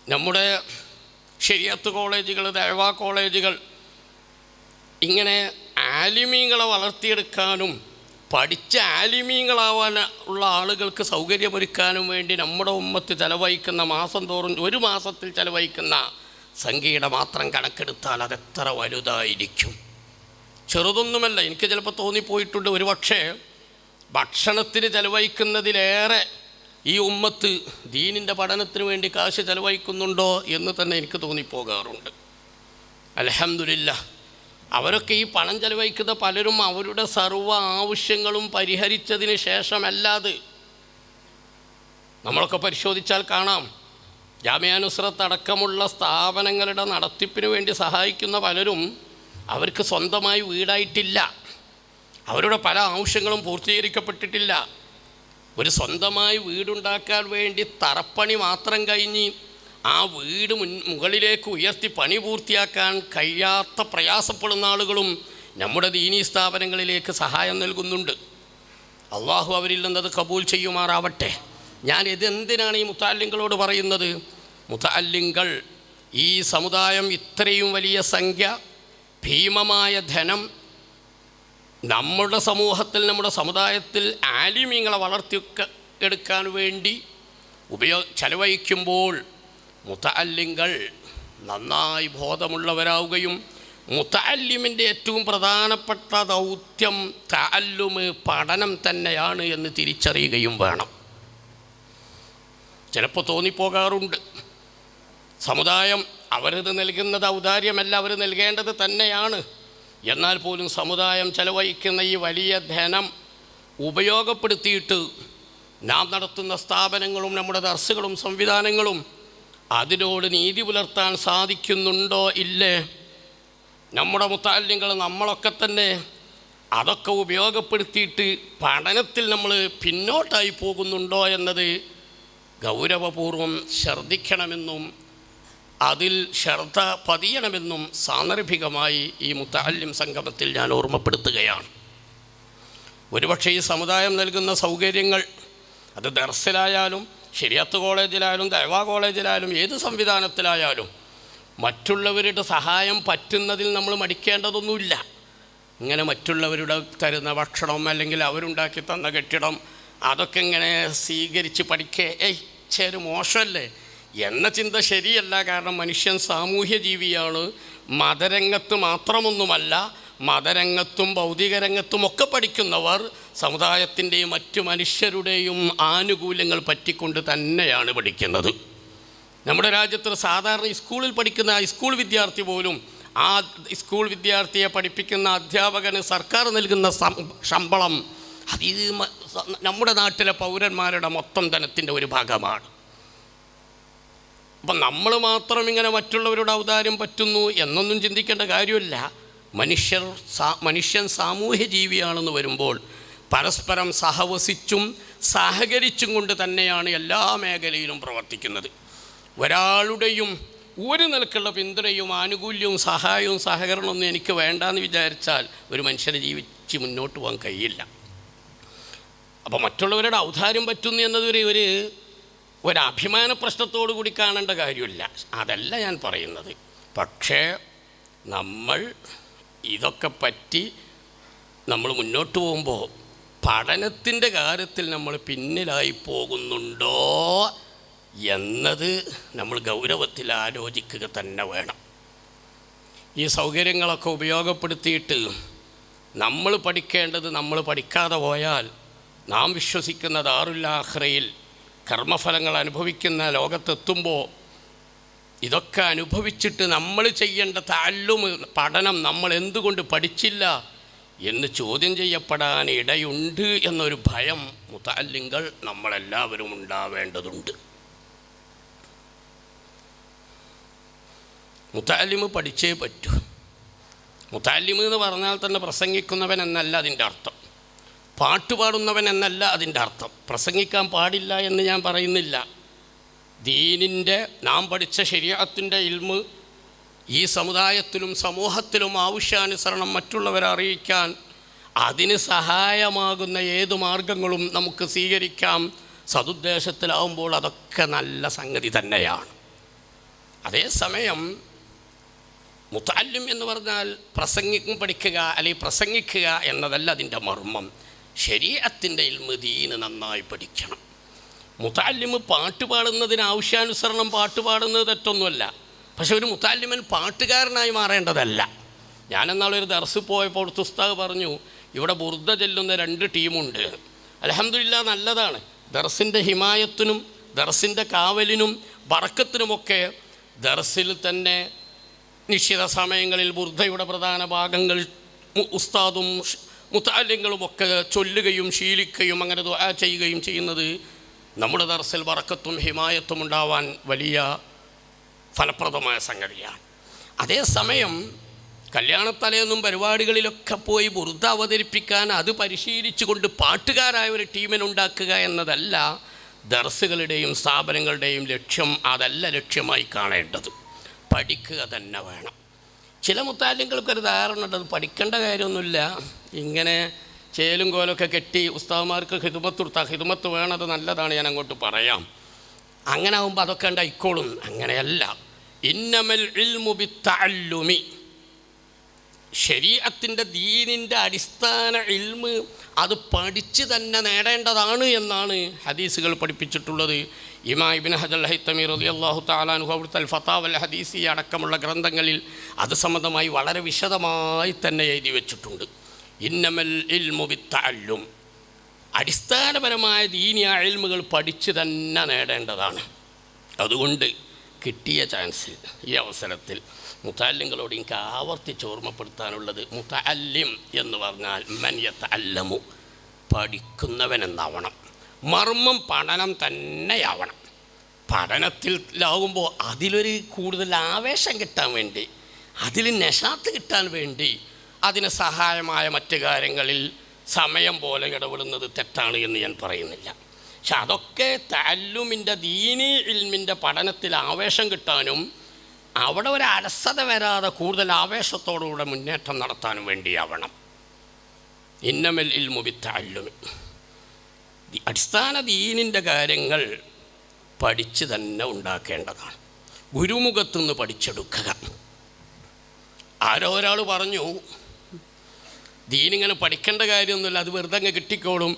നമ്മുടെ ശരിയത്ത് കോളേജുകൾ, ദഅ്വാ കോളേജുകൾ ഇങ്ങനെ ആലിമീങ്ങളെ വളർത്തിയെടുക്കാനും പഠിച്ച ആലിമീങ്ങളാവാൻ ഉള്ള ആളുകൾക്ക് സൗകര്യമൊരുക്കാനും വേണ്ടി നമ്മുടെ ഉമ്മത്ത് ചെലവഴിക്കുന്ന മാസം തോറും ഒരു മാസത്തിൽ ചെലവഴിക്കുന്ന സംഖ്യയുടെ മാത്രം കണക്കെടുത്താൽ അതെത്ര വലുതായിരിക്കും. ചെറുതൊന്നുമല്ല. എനിക്ക് ചിലപ്പോൾ തോന്നിപ്പോയിട്ടുണ്ട്, ഒരു പക്ഷേ ഭക്ഷണത്തിന് ചെലവഴിക്കുന്നതിലേറെ ഈ ഉമ്മത്ത് ദീനിൻ്റെ പഠനത്തിന് വേണ്ടി കാശ് ചെലവഴിക്കുന്നുണ്ടോ എന്ന് തന്നെ എനിക്ക് തോന്നിപ്പോകാറുണ്ട്. അൽഹംദുലില്ലാഹ്, അവരൊക്കെ ഈ പണം ചെലവഴിക്കുന്ന പലരും അവരുടെ സർവ്വ ആവശ്യങ്ങളും പരിഹരിച്ചതിന് ശേഷമല്ലാതെ നമ്മളൊക്കെ പരിശോധിച്ചാൽ കാണാം, ജാമിഅ നുസ്രത്ത് അടക്കമുള്ള സ്ഥാപനങ്ങളുടെ നടത്തിപ്പിന് വേണ്ടി സഹായിക്കുന്ന പലരും അവർക്ക് സ്വന്തമായി വീടായിട്ടില്ല. അവരുടെ പല ആവശ്യങ്ങളും പൂർത്തീകരിക്കപ്പെട്ടിട്ടില്ല. ഒരു സ്വന്തമായി വീടുണ്ടാക്കാൻ വേണ്ടി തറപ്പണി മാത്രം കഴിഞ്ഞ് ആ വീട് മുകളിലേക്ക് ഉയർത്തി പണി പൂർത്തിയാക്കാൻ കഴിയാത്ത പ്രയാസപ്പെടുന്ന ആളുകളും നമ്മുടെ ദീനീ സ്ഥാപനങ്ങളിലേക്ക് സഹായം നൽകുന്നുണ്ട്. അള്ളാഹു അവരിൽ നിന്നത് കബൂൽ ചെയ്യുമാറാവട്ടെ. ഞാൻ ഇതെന്തിനാണ് ഈ മുത്തഅല്ലിങ്ങളോട് പറയുന്നത്? മുത്തഅല്ലിങ്ങൾ, ഈ സമുദായം ഇത്രയും വലിയ സംഖ്യ, ഭീമമായ ധനം നമ്മുടെ സമൂഹത്തിൽ, നമ്മുടെ സമുദായത്തിൽ ആലിമീങ്ങളെ വളർത്തിയെടുക്കാൻ വേണ്ടി ചെലവഴിക്കുമ്പോൾ മുത്തഅല്ലിങ്ങൾ നന്നായി ബോധമുള്ളവരാവുകയും മുത്തഅല്ലിമിൻ്റെ ഏറ്റവും പ്രധാനപ്പെട്ട ദൗത്യം തഅല്ലുമ്, പഠനം തന്നെയാണ് എന്ന് തിരിച്ചറിയുകയും വേണം. ചിലപ്പോൾ തോന്നിപ്പോകാറുണ്ട്, സമുദായം അവരത് നൽകുന്നത് ഔദാര്യമല്ല, അവർ നൽകേണ്ടത് തന്നെയാണ്. എന്നാൽ പോലും സമുദായം ചെലവഴിക്കുന്ന ഈ വലിയ ധനം ഉപയോഗപ്പെടുത്തിയിട്ട് നാം നടത്തുന്ന സ്ഥാപനങ്ങളും നമ്മുടെ ദർസുകളും സംവിധാനങ്ങളും അതിനോട് നീതി പുലർത്താൻ സാധിക്കുന്നുണ്ടോ ഇല്ലേ? നമ്മുടെ മുത്തഅല്ലിങ്ങൾ നമ്മളൊക്കെ തന്നെ അതൊക്കെ ഉപയോഗപ്പെടുത്തിയിട്ട് പഠനത്തിൽ നമ്മൾ പിന്നോട്ടായി പോകുന്നുണ്ടോ എന്നത് ഗൗരവപൂർവം ശ്രദ്ധിക്കണമെന്നും അതിൽ ശ്രദ്ധ പതിയണമെന്നും സാന്ദർഭികമായി ഈ മുത്തഅല്ലിം സംഗമത്തിൽ ഞാൻ ഓർമ്മപ്പെടുത്തുകയാണ്. ഒരുപക്ഷെ ഈ സമുദായം നൽകുന്ന സൗകര്യങ്ങൾ, അത് ദർസിലായാലും ശരിയത്ത് കോളേജിലായാലും ദഅ്വാ കോളേജിലായാലും ഏത് സംവിധാനത്തിലായാലും മറ്റുള്ളവരുടെ സഹായം പറ്റുന്നതിൽ നമ്മൾ മടിക്കേണ്ടതൊന്നുമില്ല. ഇങ്ങനെ മറ്റുള്ളവരുടെ തരുന്ന ഭക്ഷണം അല്ലെങ്കിൽ അവരുണ്ടാക്കി തന്ന കെട്ടിടം അതൊക്കെ ഇങ്ങനെ സ്വീകരിച്ച് പഠിക്കേ ചേര് മോശമല്ലേ എന്ന ചിന്ത ശരിയല്ല. കാരണം മനുഷ്യൻ സാമൂഹ്യ ജീവിയാണ്. മതരംഗത്ത് മാത്രമൊന്നുമല്ല, മതരംഗത്തും ഭൗതിക രംഗത്തുമൊക്കെ പഠിക്കുന്നവർ സമുദായത്തിൻ്റെയും മറ്റു മനുഷ്യരുടെയും ആനുകൂല്യങ്ങൾ പറ്റിക്കൊണ്ട് തന്നെയാണ് പഠിക്കുന്നത്. നമ്മുടെ രാജ്യത്ത് സാധാരണ സ്കൂളിൽ പഠിക്കുന്ന സ്കൂൾ വിദ്യാർത്ഥി പോലും ആ സ്കൂൾ വിദ്യാർത്ഥിയെ പഠിപ്പിക്കുന്ന അധ്യാപകന് സർക്കാർ നൽകുന്ന ശമ്പളം അത് നമ്മുടെ നാട്ടിലെ പൗരന്മാരുടെ മൊത്തം ധനത്തിൻ്റെ ഒരു ഭാഗമാണ്. അപ്പം നമ്മൾ മാത്രം ഇങ്ങനെ മറ്റുള്ളവരുടെ ഔദാര്യം പറ്റുന്നു എന്നൊന്നും ചിന്തിക്കേണ്ട കാര്യമില്ല. മനുഷ്യൻ സാമൂഹ്യ ജീവിയാണെന്ന് വരുമ്പോൾ പരസ്പരം സഹവസിച്ചും സഹകരിച്ചും കൊണ്ട് തന്നെയാണ് എല്ലാ മേഖലയിലും പ്രവർത്തിക്കുന്നത്. ഒരാളുടെയും ഒരു നിലക്കുള്ള പിന്തുണയും ആനുകൂല്യവും സഹായവും സഹകരണമൊന്നും എനിക്ക് വേണ്ടാന്ന് വിചാരിച്ചാൽ ഒരു മനുഷ്യനെ ജീവിച്ച് മുന്നോട്ട് പോകാൻ കഴിയില്ല. അപ്പോൾ മറ്റുള്ളവരുടെ ഔദാര്യം പറ്റുന്നു എന്നതൊരു ഒരു അഭിമാന പ്രശ്നത്തോടു കൂടി കാണേണ്ട കാര്യമില്ല, അതല്ല ഞാൻ പറയുന്നത്. പക്ഷേ നമ്മൾ ഇതൊക്കെ പറ്റി നമ്മൾ മുന്നോട്ട് പോകുമ്പോൾ പഠനത്തിൻ്റെ കാര്യത്തിൽ നമ്മൾ പിന്നിലായി പോകുന്നുണ്ടോ എന്നത് നമ്മൾ ഗൗരവത്തിൽ ആലോചിക്കുക തന്നെ വേണം. ഈ സൗകര്യങ്ങളൊക്കെ ഉപയോഗപ്പെടുത്തിയിട്ട് നമ്മൾ പഠിക്കേണ്ടത് നമ്മൾ പഠിക്കാതെ പോയാൽ നാം വിശ്വസിക്കുന്ന ദാറുൽ ആഖിറയിൽ കർമ്മഫലങ്ങൾ അനുഭവിക്കുന്ന ലോകത്തെത്തുമ്പോൾ ഇതൊക്കെ അനുഭവിച്ചിട്ട് നമ്മൾ ചെയ്യേണ്ട തഅല്ലും പഠനം നമ്മൾ എന്തുകൊണ്ട് പഠിച്ചില്ല എന്ന് ചോദ്യം ചെയ്യപ്പെടാൻ ഇടയുണ്ട് എന്നൊരു ഭയം മുതഅല്ലിങ്ങൾ നമ്മളെല്ലാവരും ഉണ്ടാവേണ്ടതുണ്ട്. മുതഅല്ലിമ് പഠിച്ചേ പറ്റൂ. മുതഅല്ലിമ് എന്ന് പറഞ്ഞാൽ തന്നെ പ്രസംഗിക്കുന്നവൻ എന്നല്ല അതിൻ്റെ അർത്ഥം, പാട്ടുപാടുന്നവൻ എന്നല്ല അതിൻ്റെ അർത്ഥം. പ്രസംഗിക്കാൻ പാടില്ല എന്ന് ഞാൻ പറയുന്നില്ല. ദീനിൻ്റെ നാം പഠിച്ച ശരീഅത്തിൻ്റെ ഇൽമ് ഈ സമുദായത്തിലും സമൂഹത്തിലും ആവശ്യാനുസരണം മറ്റുള്ളവരെ അറിയിക്കാൻ അതിന് സഹായമാകുന്ന ഏതു മാർഗങ്ങളും നമുക്ക് സ്വീകരിക്കാം. സതുദ്ദേശത്തിലാവുമ്പോൾ അതൊക്കെ നല്ല സംഗതി തന്നെയാണ്. അതേസമയം മുതഅല്ലിം എന്ന് പറഞ്ഞാൽ പഠിക്കുക അല്ലെങ്കിൽ പ്രസംഗിക്കുക എന്നതല്ല അതിൻ്റെ മർമ്മം. ശരീഅത്തിൻ്റെ ഇൽമ് ദീന് നന്നായി പഠിക്കണം. മുതഅല്ലിമ് പാട്ട് പാടുന്നതിന് ആവശ്യാനുസരണം പാട്ട് പാടുന്നത് തെറ്റൊന്നുമല്ല. പക്ഷെ ഒരു മുതഅല്ലിമൻ പാട്ടുകാരനായി മാറേണ്ടതല്ല. ഞാനെന്നാളൊരു ദർസ് പോയപ്പോൾ ഉസ്താദ് പറഞ്ഞു, ഇവിടെ ബുർദ ചെല്ലുന്ന 2 ടീമുണ്ട്. അൽഹംദുലില്ലാഹ്, നല്ലതാണ്. ദർസിൻ്റെ ഹിമായത്തിനും ദർസിൻ്റെ കാവലിനും ബറക്കത്തിനുമൊക്കെ ദർസിൽ തന്നെ നിശ്ചിത സമയങ്ങളിൽ ബുർദയുടെ പ്രധാന ഭാഗങ്ങൾ ഉസ്താദും മുതഅല്ലിങ്ങളുമൊക്കെ ചൊല്ലുകയും ശീലിക്കുകയും അങ്ങനെ ദുആ ചെയ്യുകയും ചെയ്യുന്നത് നമ്മുടെ ദർസിൽ ബറക്കത്തും ഹിമായത്തും ഉണ്ടാവാൻ വലിയ ഫലപ്രദമായ സംഗതിയാണ്. അതേസമയം കല്യാണത്തലേന്നും പരിപാടികളിലൊക്കെ പോയി ബുർദ അവതരിപ്പിക്കാൻ അത് പരിശീലിച്ചു കൊണ്ട് പാട്ടുകാരായ ഒരു ടീമിനുണ്ടാക്കുക എന്നതല്ല ദർസുകളുടെയും സ്ഥാപനങ്ങളുടെയും ലക്ഷ്യം അതല്ല ലക്ഷ്യമായി കാണേണ്ടത്. പഠിക്കുക തന്നെ വേണം. ചില മുത്താലിങ്ങൾക്കൊരു ധാരണയുണ്ട്, അത് പഠിക്കേണ്ട കാര്യമൊന്നുമില്ല, ഇങ്ങനെ ചേലും കോലൊക്കെ കെട്ടി ഉസ്താദുമാർക്ക് ഹിദ്മത്ത് കൊടുത്താൽ ഹിദ്മത്ത് വേണത് നല്ലതാണ്, ഞാൻ അങ്ങോട്ട് പറയാം, അങ്ങനെ ആകുമ്പോൾ അതൊക്കെ ഉണ്ടായിക്കോളും. അങ്ങനെയല്ല. ഇന്നമൽ ഇൽമു ബിത്തഅല്ലുമി, ശരീഅത്തിൻ്റെ ദീനിൻ്റെ അടിസ്ഥാന ഇൽമ് അത് പഠിച്ച് തന്നെ നേടേണ്ടതാണ് എന്നാണ് ഹദീസുകൾ പഠിപ്പിച്ചിട്ടുള്ളത്. ഇമാം ഇബ്നു ഹജർ അൽ ഹൈതമി റളിയല്ലാഹു തആല അൻഹു അവിടുത്തെ അൽ ഫതാവ അൽ ഹദീസിയ അടക്കമുള്ള ഗ്രന്ഥങ്ങളിൽ അത് സംബന്ധമായി വളരെ വിശദമായി തന്നെ എഴുതി വെച്ചിട്ടുണ്ട്. ഇന്നമൽ ഇൽമു ബിത്തഅല്ലും, അടിസ്ഥാനപരമായ ദീനിയ ഇൽമുകൾ പഠിച്ച് തന്നെ നേടേണ്ടതാണ്. അതുകൊണ്ട് കിട്ടിയ ചാൻസിൽ ഈ അവസരത്തിൽ മുതഅല്ലിങ്ങളോട് എനിക്ക് ആവർത്തിച്ച് ഓർമ്മപ്പെടുത്താനുള്ളത്, മുതഅല്ലിം എന്ന് പറഞ്ഞാൽ മൻ യതഅല്ലമു, പഠിക്കുന്നവനെന്നാവണം. മർമ്മം പഠനം തന്നെയാവണം. പഠനത്തിലാവുമ്പോൾ അതിലൊരു കൂടുതൽ ആവേശം കിട്ടാൻ വേണ്ടി, അതിൽ നശാത്ത് കിട്ടാൻ വേണ്ടി അതിന് സഹായമായ മറ്റു കാര്യങ്ങളിൽ സമയം പോലെ ഇടപെടുന്നത് തെറ്റാണ് എന്ന് ഞാൻ പറയുന്നില്ല. പക്ഷെ അതൊക്കെ തഅല്ലുമിൻ്റെ ദീനി ഇൽമിൻ്റെ പഠനത്തിൽ ആവേശം കിട്ടാനും അവിടെ ഒരു അലസത വരാതെ കൂടുതൽ ആവേശത്തോടുകൂടെ മുന്നേറ്റം നടത്താനും വേണ്ടിയാവണം. ഇന്നമൽ ഇൽമു ബിത്തഅല്ലുമി, അടിസ്ഥാന ദീനിൻ്റെ കാര്യങ്ങൾ പഠിച്ച് തന്നെ ഉണ്ടാക്കേണ്ടതാണ്. ഗുരുമുഖത്തുനിന്ന് പഠിച്ചെടുക്കുക. ആരോ ഒരാൾ പറഞ്ഞു, ദീനിങ്ങനെ പഠിക്കേണ്ട കാര്യമൊന്നുമില്ല, അത് വെറുതെ അങ്ങ് കിട്ടിക്കോളും,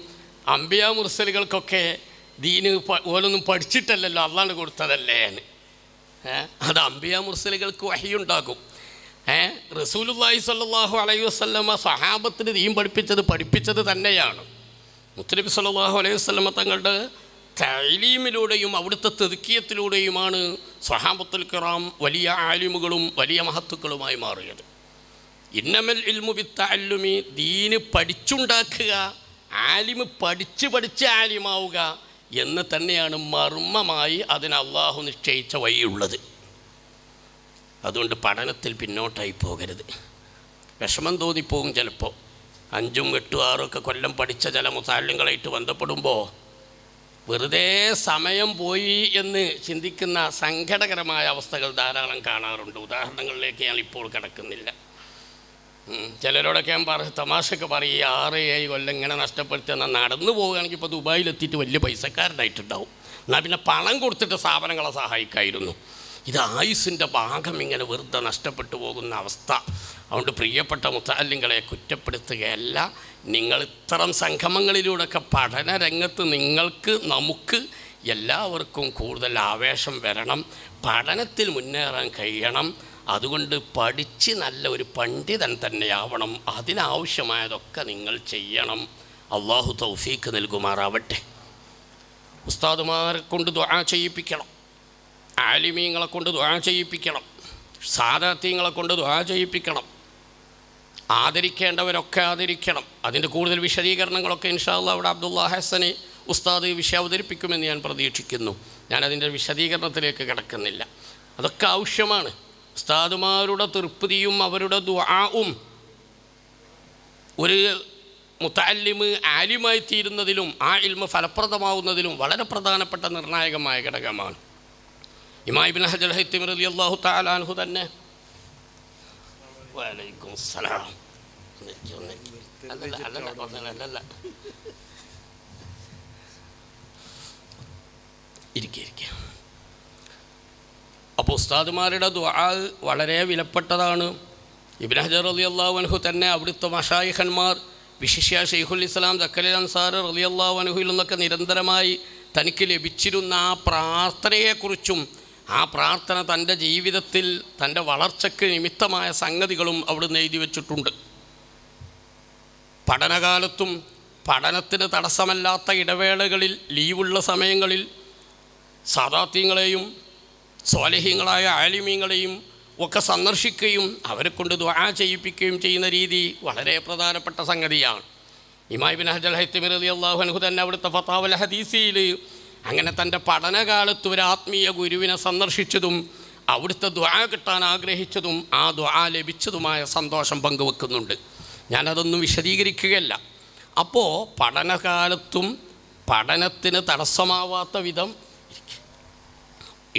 അംബിയാ മുർസലുകൾക്കൊക്കെ ദീന് ഓലൊന്നും പഠിച്ചിട്ടല്ലല്ലോ, അള്ളാഹ് കൊടുത്തതല്ലേ എന്ന്. അത് അംബിയാ മുർസലുകൾക്ക് വഹിയുണ്ടാകും. റസൂലുള്ളാഹി സ്വല്ലല്ലാഹു അലൈഹി വസല്ലമ സ്വഹാബത്തിന് ദീൻ പഠിപ്പിച്ചത് തന്നെയാണ്. മുത്തനബി സ്വല്ലല്ലാഹു അലൈഹി വസല്ലമ തങ്ങളുടെ തഅലീമിലൂടെയും അവിടുത്തെ തദ്കിയത്തിലൂടെയുമാണ് സ്വഹാബത്തുൽ കിറാം വലിയ ആലിമുകളും വലിയ മഹത്തുക്കളുമായി മാറിയത്. ഇന്നമൽ ഇൽമു ബിത്തഅല്ലുമി, ദീന് പഠിച്ചുണ്ടാക്കുക, ആലിമ് പഠിച്ച് ആലിമാവുക എന്ന് തന്നെയാണ് മർമ്മമായി അതിന് അള്ളാഹു നിശ്ചയിച്ച വഴിയുള്ളത്. അതുകൊണ്ട് പഠനത്തിൽ പിന്നോട്ടായി പോകരുത്. വിഷമം തോന്നിപ്പോകും ചിലപ്പോൾ. 5, 8, 6 കൊല്ലം പഠിച്ച ചില മുതഅല്ലിങ്ങളായിട്ട് ബന്ധപ്പെടുമ്പോൾ വെറുതെ സമയം പോയി എന്ന് ചിന്തിക്കുന്ന സങ്കടകരമായ അവസ്ഥകൾ ധാരാളം കാണാറുണ്ട്. ഉദാഹരണങ്ങളിലേക്ക് ഞാൻ ഇപ്പോൾ കിടക്കുന്നില്ല. ചിലരോടൊക്കെ ഞാൻ തമാശക്ക് പറയും, 6-7 കൊല്ലം ഇങ്ങനെ നഷ്ടപ്പെടുത്തിയെന്നാൽ നടന്നു പോവുകയാണെങ്കിൽ ഇപ്പോൾ ദുബായിലെത്തിയിട്ട് വലിയ പൈസക്കാരനായിട്ടുണ്ടാവും. എന്നാൽ പിന്നെ പണം കൊടുത്തിട്ട് സ്ഥാപനങ്ങളെ സഹായിക്കായിരുന്നു. ഇത് ആയുസ്സിൻ്റെ ഭാഗം ഇങ്ങനെ വെറുതെ നഷ്ടപ്പെട്ടു പോകുന്ന അവസ്ഥ. അതുകൊണ്ട് പ്രിയപ്പെട്ട മുതഅല്ലിങ്ങളെ കുറ്റപ്പെടുത്തുകയല്ല, നിങ്ങൾ ഇത്തരം സംഗമങ്ങളിലൂടെയൊക്കെ പഠന രംഗത്ത് നമുക്ക് എല്ലാവർക്കും കൂടുതൽ ആവേശം വരണം, പഠനത്തിൽ മുന്നേറാൻ കഴിയണം. അതുകൊണ്ട് പഠിച്ച് നല്ല ഒരു പണ്ഡിതൻ തന്നെയാവണം. അതിനാവശ്യമായതൊക്കെ നിങ്ങൾ ചെയ്യണം. അള്ളാഹു തൗഫീക്ക് നൽകുമാറാവട്ടെ. ഉസ്താദുമാരെ കൊണ്ട് ദുആ ചെയ്യിപ്പിക്കണം, ആലിമീങ്ങളെ കൊണ്ട് ദുആ ചെയ്യിപ്പിക്കണം, സാദാത്യങ്ങളെ കൊണ്ട് ദുആ ചെയ്യിപ്പിക്കണം. ആദരിക്കേണ്ടവരൊക്കെ ആദരിക്കണം. അതിൻ്റെ കൂടുതൽ വിശദീകരണങ്ങളൊക്കെ ഇൻഷാ അല്ലാഹ് അവിടെ അബ്ദുള്ള ഹസനി ഉസ്താദ് വിഷയം അവതരിപ്പിക്കുമെന്ന് ഞാൻ പ്രതീക്ഷിക്കുന്നു. ഞാനതിൻ്റെ വിശദീകരണത്തിലേക്ക് കിടക്കുന്നില്ല. അതൊക്കെ ആവശ്യമാണ്. ഉസ്താദുമാരുടെ തൃപ്തിയും അവരുടെ ദുആഉം ഒരു മുതഅല്ലിമ് ആലിമായി തീരുന്നതിലും ആ ഇൽമ് ഫലപ്രദമാവുന്നതിലും വളരെ പ്രധാനപ്പെട്ട നിർണായകമായ ഘടകമാണ്. ഇമാം ഇബ്നു ഹജർ അൽ ഹൈതമി റളിയല്ലാഹു തആല അൻഹു തന്നെ വഅലൈക്കും സലാം അല്ല ഇരിക്കുക. അപ്പോൾ ഉസ്താദുമാരുടെ ദുആ വളരെ വിലപ്പെട്ടതാണ്. ഇബ്നു ഹജർ റളിയല്ലാഹു അൻഹു തന്നെ അവിടുത്തെ മശായിഖന്മാർ, വിശിഷ്യ ശൈഖുൽ ഇസ്ലാം സക്കറിയ അൻസാരി റളിയല്ലാഹു അൻഹുവിൽ നിന്നൊക്കെ നിരന്തരമായി തനിക്ക് ലഭിച്ചിരുന്ന ആ പ്രാർത്ഥനയെക്കുറിച്ചും ആ പ്രാർത്ഥന തൻ്റെ ജീവിതത്തിൽ തൻ്റെ വളർച്ചയ്ക്ക് നിമിത്തമായ സംഗതികളും അവിടുന്ന് എഴുതി വച്ചിട്ടുണ്ട്. പഠനകാലത്തും പഠനത്തിന് തടസ്സമല്ലാത്ത ഇടവേളകളിൽ, ലീവുള്ള സമയങ്ങളിൽ സാദാത്യങ്ങളെയും സ്വാലിഹീങ്ങളായ ആലിമീങ്ങളെയും ഒക്കെ സന്ദർശിക്കുകയും അവരെ കൊണ്ട് ദുആ ചെയ്യിപ്പിക്കുകയും ചെയ്യുന്ന രീതി വളരെ പ്രധാനപ്പെട്ട സംഗതിയാണ്. ഇമാം ഇബ്നു ഹജർ അൽ ഹൈതമി റളിയല്ലാഹു അൻഹു തന്നെ അവിടുത്തെ ഫതാവ അൽ ഹദീസിൽ അങ്ങനെ തൻ്റെ പഠനകാലത്ത് ഒരു ആത്മീയ ഗുരുവിനെ സന്ദർശിച്ചതും അവിടുത്തെ ദുആ കിട്ടാൻ ആഗ്രഹിച്ചതും ആ ദുആ ലഭിച്ചതുമായ സന്തോഷം പങ്കുവെക്കുന്നുണ്ട്. ഞാനതൊന്നും വിശദീകരിക്കുകയല്ല. അപ്പോൾ പഠനകാലത്തും പഠനത്തിന് തടസ്സമാവാത്ത വിധം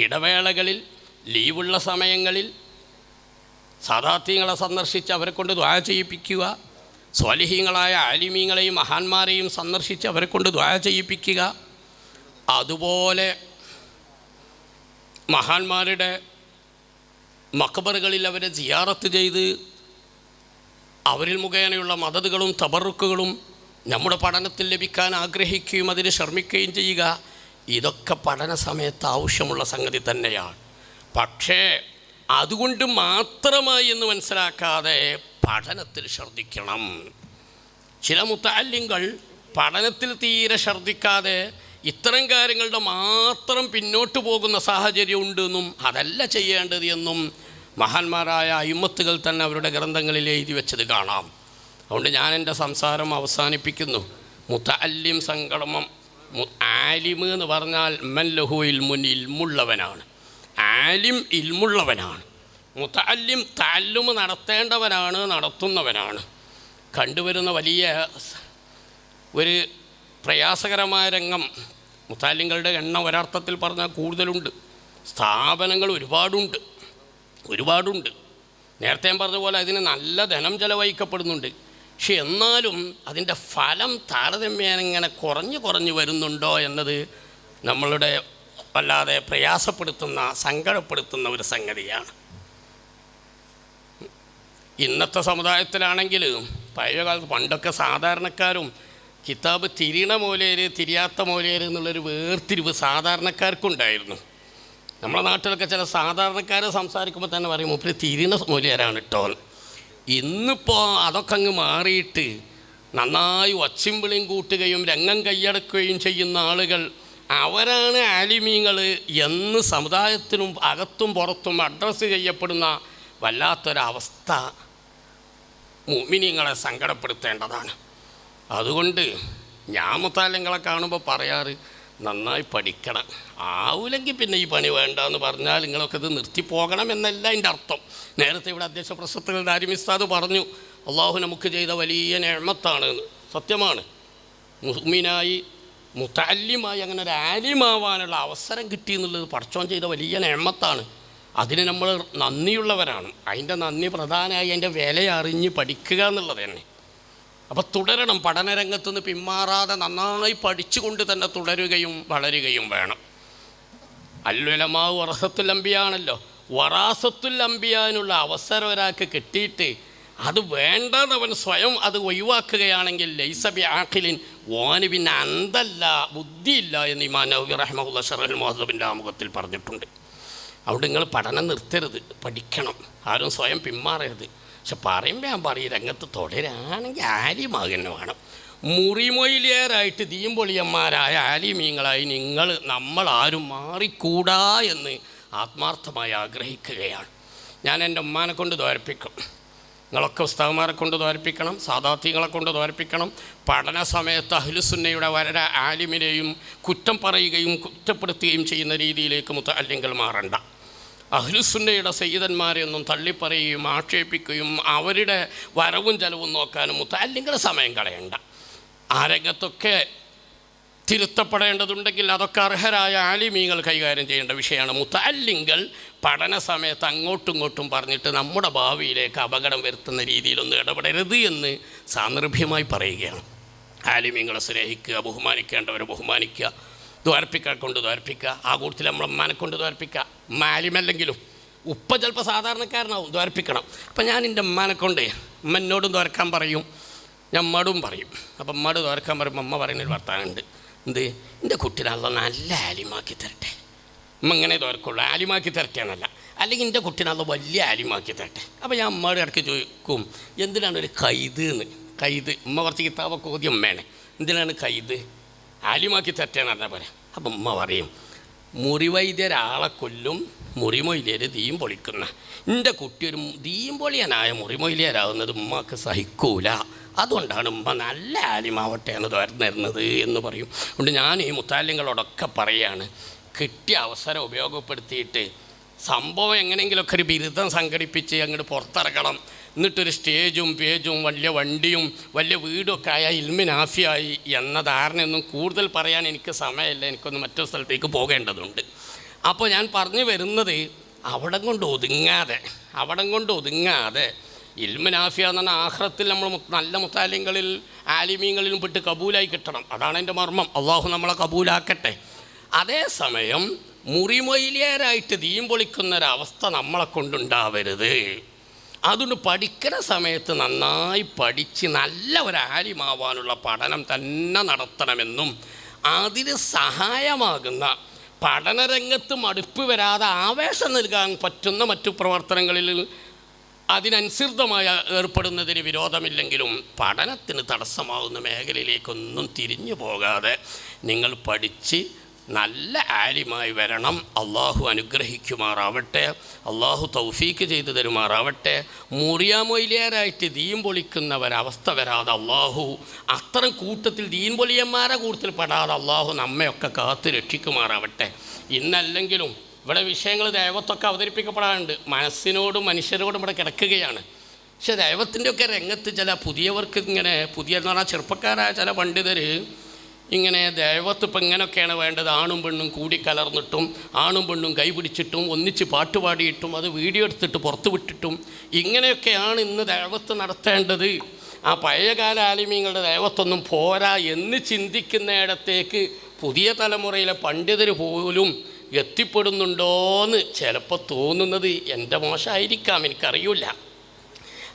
ഇടവേളകളിൽ, ലീവുള്ള സമയങ്ങളിൽ സാദാത്യങ്ങളെ സന്ദർശിച്ച് അവരെ കൊണ്ട് ദുആ ചെയ്യിപ്പിക്കുക, സ്വാലിഹീങ്ങളായ ആലിമീങ്ങളെയും മഹാന്മാരെയും സന്ദർശിച്ച് അവരെ കൊണ്ട് ദുആ ചെയ്യിപ്പിക്കുക. അതുപോലെ മഹാന്മാരുടെ മഖബറുകളിൽ അവരെ സിയാറത്ത് ചെയ്ത് അവരിൽ മുഖേനയുള്ള മദതുകളും തബറുക്കുകളും നമ്മുടെ പഠനത്തിൽ ലഭിക്കാൻ ആഗ്രഹിക്കുകയും അതിന് ശ്രമിക്കുകയും ചെയ്യുക. ഇതൊക്കെ പഠന സമയത്ത് ആവശ്യമുള്ള സംഗതി തന്നെയാണ്. പക്ഷേ അതുകൊണ്ട് മാത്രമായി എന്ന് മനസ്സിലാക്കാതെ പഠനത്തിൽ ശ്രദ്ധിക്കണം. ചില മുത്തഅല്ലിങ്ങൾ പഠനത്തിൽ തീരെ ശ്രദ്ധിക്കാതെ ഇത്തരം കാര്യങ്ങളുടെ മാത്രം പിന്നോട്ട് പോകുന്ന സാഹചര്യം ഉണ്ടെന്നും അതല്ല ചെയ്യേണ്ടത് എന്നും മഹാന്മാരായ അയിമ്മത്തുകൾ തന്നെ അവരുടെ ഗ്രന്ഥങ്ങളിൽ എഴുതി വെച്ചത് കാണാം. അതുകൊണ്ട് ഞാൻ എൻ്റെ സംസാരം അവസാനിപ്പിക്കുന്നു. മുത്തഅല്ലിം സംഗമം, ആലിമ് എന്ന് പറഞ്ഞാൽ മൻ ലഹു ഇൽമുൻ, ഇൽമുള്ളവനാണ്. ആലിം ഇൽമുള്ളവനാണ്. മുത്തഅല്ലിം തഅല്ലുമ് നടത്തേണ്ടവനാണ്, നടത്തുന്നവനാണ്. കണ്ടുവരുന്ന വലിയ ഒരു പ്രയാസകരമായ രംഗം, മുത്തഅല്ലിങ്ങളുടെ എണ്ണം ഒരർത്ഥത്തിൽ പറഞ്ഞാൽ കൂടുതലുണ്ട്. സ്ഥാപനങ്ങൾ ഒരുപാടുണ്ട്. നേരത്തെ ഞാൻ പറഞ്ഞ പോലെ അതിന് നല്ല ധനം ചെലവഴിക്കപ്പെടുന്നുണ്ട്. പക്ഷെ എന്നാലും അതിൻ്റെ ഫലം താരതമ്യേന ഇങ്ങനെ കുറഞ്ഞു വരുന്നുണ്ടോ എന്നത് നമ്മളുടെ വല്ലാതെ പ്രയാസപ്പെടുത്തുന്ന, സങ്കടപ്പെടുത്തുന്ന ഒരു സംഗതിയാണ്. ഇന്നത്തെ സമുദായത്തിലാണെങ്കിൽ പഴയ കാലത്ത് പണ്ടൊക്കെ സാധാരണക്കാരും കിതാബ് തിരിയണ മൂലയർ, തിരിയാത്ത മൂലയർ എന്നുള്ളൊരു വേർതിരിവ് സാധാരണക്കാർക്കുണ്ടായിരുന്നു. നമ്മുടെ നാട്ടിലൊക്കെ ചില സാധാരണക്കാരെ സംസാരിക്കുമ്പോൾ തന്നെ പറയും മൂപ്പര് തിരിയണ മൂലയരാണ് കേട്ടോ. ഇന്നിപ്പോൾ അതൊക്കെ അങ്ങ് മാറിയിട്ട് നന്നായി ഒച്ചിമ്പിളിയും കൂട്ടുകയും രംഗം കൈയടക്കുകയും ചെയ്യുന്ന ആളുകൾ അവരാണ് ആലിമീങ്ങൾ എന്ന് സമുദായത്തിനും അകത്തും പുറത്തും അഡ്രസ്സ് ചെയ്യപ്പെടുന്ന വല്ലാത്തൊരവസ്ഥ മുഅ്മിനീങ്ങളെ സങ്കടപ്പെടുത്തേണ്ടതാണ്. അതുകൊണ്ട് ഞാൻ മുത്താലിങ്ങളെ കാണുമ്പോൾ പറയാറ്, നന്നായി പഠിക്കണം, ആവില്ലെങ്കിൽ പിന്നെ ഈ പണി വേണ്ട എന്ന് പറഞ്ഞാൽ നിങ്ങളൊക്കെ ഇത് നിർത്തിപ്പോകണം എന്നല്ല അതിൻ്റെ അർത്ഥം. നേരത്തെ ഇവിടെ അധ്യക്ഷ പ്രസംഗത്തിൽ ദാരിമി ഉസ്താദ് പറഞ്ഞു, അള്ളാഹു നമുക്ക് ചെയ്ത വലിയ നിഅമത്താണ്. സത്യമാണ്. മുഅ്മിനായി മുതഅല്ലിമായി അങ്ങനെ ഒരു ആലിമാവാനുള്ള അവസരം കിട്ടി എന്നുള്ളത് പടച്ചോൻ ചെയ്ത വലിയ നിഅമത്താണ്. അതിന് നമ്മൾ നന്ദിയുള്ളവരാണ്. അതിൻ്റെ നന്ദി പ്രധാനമായി അതിൻ്റെ വില അറിഞ്ഞ് പഠിക്കുക എന്നുള്ളത് തന്നെ. അപ്പോൾ തുടരണം. പഠനരംഗത്തുനിന്ന് പിന്മാറാതെ നന്നായി പഠിച്ചുകൊണ്ട് തന്നെ തുടരുകയും വളരുകയും വേണം. അൽഉലമാഉ വറസത്തുൽ അംബിയാണല്ലോ. വറാസത്തുൽ അംബിയാനുള്ള അവസരം ഒരാൾക്ക് കിട്ടിയിട്ട് അത് വേണ്ടെന്നവൻ സ്വയം അത് ഒഴിവാക്കുകയാണെങ്കിൽ ലൈസ ബിആഖിലിൻ, ഓന് പിന്നെ അന്തല്ല, ബുദ്ധിയില്ല എന്ന് ഇമാം നവവി റഹ്മഹുല്ലാ ശറഹുൽ മുഹദ്ദബിൻ്റെ ആമുഖത്തിൽ പറഞ്ഞിട്ടുണ്ട്. അവിടെ നിങ്ങൾ പഠനം നിർത്തരുത്, പഠിക്കണം. ആരും സ്വയം പിന്മാറരുത്. പക്ഷെ പറയുമ്പോൾ ഞാൻ പറയും, രംഗത്ത് തുടരാണെങ്കിൽ ആലിമാകന്നെ വേണം. മുറിമൊയിലേറായിട്ട് ദീമ്പൊളിയന്മാരായ ആലിമീങ്ങളായി നമ്മളാരും മാറിക്കൂടാ എന്ന് ആത്മാർത്ഥമായി ആഗ്രഹിക്കുകയാണ്. ഞാൻ എൻ്റെ ഉമ്മാനെ കൊണ്ട് ദ്വാരപ്പിക്കും. നിങ്ങളൊക്കെ ഉസ്താദ്മാരെ കൊണ്ട് ദ്വാരപ്പിക്കണം, സാദാത്യങ്ങളെ കൊണ്ട് ദ്വാരപ്പിക്കണം. പഠന സമയത്ത് അഹ്ലുസുന്നയുടെ വര ആലിമിനെയും കുറ്റം പറയുകയും കുറ്റപ്പെടുത്തുകയും ചെയ്യുന്ന രീതിയിലേക്ക് മുതഅല്ലിങ്ങൾ മാറണ്ട. അഹ്ലുസുന്നയുടെ സയ്യിദന്മാരെയൊന്നും തള്ളിപ്പറയുകയും ആക്ഷേപിക്കുകയും അവരുടെ വരവും ചെലവും നോക്കാനും മുതഅല്ലിങ്ങൾ സമയം കളയണ്ട. ആ രംഗത്തൊക്കെ തിരുത്തപ്പെടേണ്ടതുണ്ടെങ്കിൽ അതൊക്കെ അർഹരായ ആലിമീങ്ങൾ കൈകാര്യം ചെയ്യേണ്ട വിഷയമാണ്. മുതഅല്ലിങ്ങൾ പഠന സമയത്ത് അങ്ങോട്ടും ഇങ്ങോട്ടും പറഞ്ഞിട്ട് നമ്മുടെ ഭാവിയിലേക്ക് അപകടം വരുത്തുന്ന രീതിയിലൊന്നും ഇടപെടരുത് എന്ന് സാന്ദർഭ്യമായി പറയുകയാണ്. ആലിമീങ്ങളെ സ്നേഹിക്കുക, ബഹുമാനിക്കേണ്ടവരെ ബഹുമാനിക്കുക, ദ്വാരപ്പിക്കാൻ കൊണ്ട് ദ്വാരപ്പിക്കുക. ആ കൂട്ടത്തിൽ നമ്മൾ ഉമ്മാനെ കൊണ്ട് ദ്വാരപ്പിക്കുക. ഉമ്മ ആലിമല്ലെങ്കിലും ഉപ്പ ചിലപ്പോൾ സാധാരണക്കാരനാവും, ദ്വാരപ്പിക്കണം. അപ്പം ഞാൻ എൻ്റെ ഉമ്മാനെ കൊണ്ട് ഉമ്മ എന്നോടും ദ്വാരക്കാൻ പറയും, ഞാൻ ഉമ്മയോടും പറയും. അപ്പം ഉമ്മയോട് ദ്വാരക്കാൻ പറയുമ്പോൾ അമ്മ പറയുന്നൊരു വർത്താനുണ്ട്, എന്ത്, എൻ്റെ കുട്ടീനെ അല്ലാഹ് നല്ല ആലിമാക്കി തരട്ടെ. ഉമ്മ ഇങ്ങനെ ദ്വാരക്കുള്ളൂ, ആലിമാക്കി തരട്ടെ എന്നല്ല, അല്ലെങ്കിൽ എൻ്റെ കുട്ടീനെ അല്ലാഹ് വലിയ ആലിമാക്കി തരട്ടെ. അപ്പോൾ ഞാൻ ഉമ്മയോട് ഇടയ്ക്ക് ചോദിക്കും, എന്തിനാണ് ഒരു കൈത് എന്ന്. കൈത് ഉമ്മ കുറച്ച് കിതാബൊക്കെ ഓതി ഉമ്മയാണ്, എന്തിനാണ് കൈത്, ആലിമാക്കി തരട്ടേന്ന് പറഞ്ഞാൽ പറയാം. അപ്പം ഉമ്മ പറയും, മുറിവൈദ്യരാളെ കൊല്ലും, മുറിമൊയിലേർ ദീം പൊളിക്കുന്ന. എൻ്റെ കുട്ടി ഒരു ദീം പൊളിയനായ മുറിമൊയിലേരാകുന്നത് ഉമ്മക്ക് സഹിക്കൂല, അതുകൊണ്ടാണ് ഉമ്മ നല്ല ആലിമാവട്ടെ എന്ന് തുറന്നിരുന്നത് എന്ന് പറയും. അതുകൊണ്ട് ഞാൻ ഈ മുത്താലിങ്ങളോടൊക്കെ പറയുകയാണ്, കിട്ടിയ അവസരം ഉപയോഗപ്പെടുത്തിയിട്ട് സംഭവം എങ്ങനെയെങ്കിലുമൊക്കെ ഒരു ബിരുദം സംഘടിപ്പിച്ച് അങ്ങോട്ട് പുറത്തിറക്കണം. എന്നിട്ടൊരു സ്റ്റേജും പേജും വലിയ വണ്ടിയും വലിയ വീടൊക്കെ ആയ ഇൽമു നാഫിയായി എന്ന ധാരണയൊന്നും കൂടുതൽ പറയാൻ എനിക്ക് സമയമില്ല. എനിക്കൊന്ന് മറ്റൊരു സ്ഥലത്തേക്ക് പോകേണ്ടതുണ്ട്. അപ്പോൾ ഞാൻ പറഞ്ഞു വരുന്നത് അവിടം കൊണ്ട് ഒതുങ്ങാതെ ഇൽമു നാഫിയ എന്ന് പറഞ്ഞാൽ ആഖിറത്തിൽ നമ്മൾ നല്ല മുത്താലിങ്ങളിൽ ആലിമീങ്ങളിലും പെട്ട് കബൂലായി കിട്ടണം. അതാണ് എൻ്റെ മർമ്മം. അള്ളാഹു നമ്മളെ കബൂലാക്കട്ടെ. അതേസമയം മുറിമൊയിലിയരായിട്ട് ദീൻ പൊളിക്കുന്നൊരവസ്ഥ നമ്മളെ കൊണ്ടുണ്ടാവരുത്. അതുകൊണ്ട് പഠിക്കുന്ന സമയത്ത് നന്നായി പഠിച്ച് നല്ല ഒരു ആലിമാവാനുള്ള പഠനം തന്നെ നടത്തണമെന്നും അതിന് സഹായമാകുന്ന പഠനരംഗത്ത് മടുപ്പ് വരാതെ ആവേശം നൽകാൻ പറ്റുന്ന മറ്റു പ്രവർത്തനങ്ങളിൽ അതിനനുസൃതമായി ഏർപ്പെടുന്നതിന് വിരോധമില്ലെങ്കിലും പഠനത്തിന് തടസ്സമാകുന്ന മേഖലയിലേക്കൊന്നും തിരിഞ്ഞു പോകാതെ നിങ്ങൾ പഠിച്ച് നല്ല ആലിമായി വരണം. അള്ളാഹു അനുഗ്രഹിക്കുമാറാവട്ടെ. അള്ളാഹു തൗഫീക്ക് ചെയ്തു തരുമാറാവട്ടെ. മുറിയാമൊയിലിയരായിട്ട് ദീൻ പൊളിക്കുന്നവരവസ്ഥ വരാതെ അള്ളാഹു അത്തരം കൂട്ടത്തിൽ ദീൻ പൊലിയന്മാരെ കൂട്ടത്തിൽ പെടാതെ അള്ളാഹു നമ്മയൊക്കെ കാത്ത് രക്ഷിക്കുമാറാവട്ടെ. ഇന്നല്ലെങ്കിലും ഇവിടെ വിഷയങ്ങൾ ദൈവത്തൊക്കെ അവതരിപ്പിക്കപ്പെടാറുണ്ട്. മനസ്സിനോടും മനുഷ്യരോടും ഇവിടെ കിടക്കുകയാണ്. പക്ഷെ ദൈവത്തിൻ്റെയൊക്കെ രംഗത്ത് ചില പുതിയവർക്ക് ഇങ്ങനെ എന്ന് പറഞ്ഞാൽ ചെറുപ്പക്കാരായ ചില പണ്ഡിതർ ഇങ്ങനെ ദൈവത്ത് ഇപ്പം ഇങ്ങനെയൊക്കെയാണ് വേണ്ടത്, ആണും പെണ്ണും കൂടിക്കലർന്നിട്ടും ആണും പെണ്ണും കൈപിടിച്ചിട്ടും ഒന്നിച്ച് പാട്ടുപാടിയിട്ടും അത് വീഡിയോ എടുത്തിട്ട് പുറത്തു വിട്ടിട്ടും ഇങ്ങനെയൊക്കെയാണ് ഇന്ന് ദൈവത്ത് നടത്തേണ്ടത്. ആ പഴയകാല ആലിമീങ്ങളുടെ ദൈവത്തൊന്നും പോരാ എന്ന് ചിന്തിക്കുന്നിടത്തേക്ക് പുതിയ തലമുറയിലെ പണ്ഡിതർ പോലും എത്തിപ്പെടുന്നുണ്ടോയെന്ന് ചിലപ്പോൾ തോന്നുന്നത് എൻ്റെ മോശമായിരിക്കാം, എനിക്കറിയില്ല.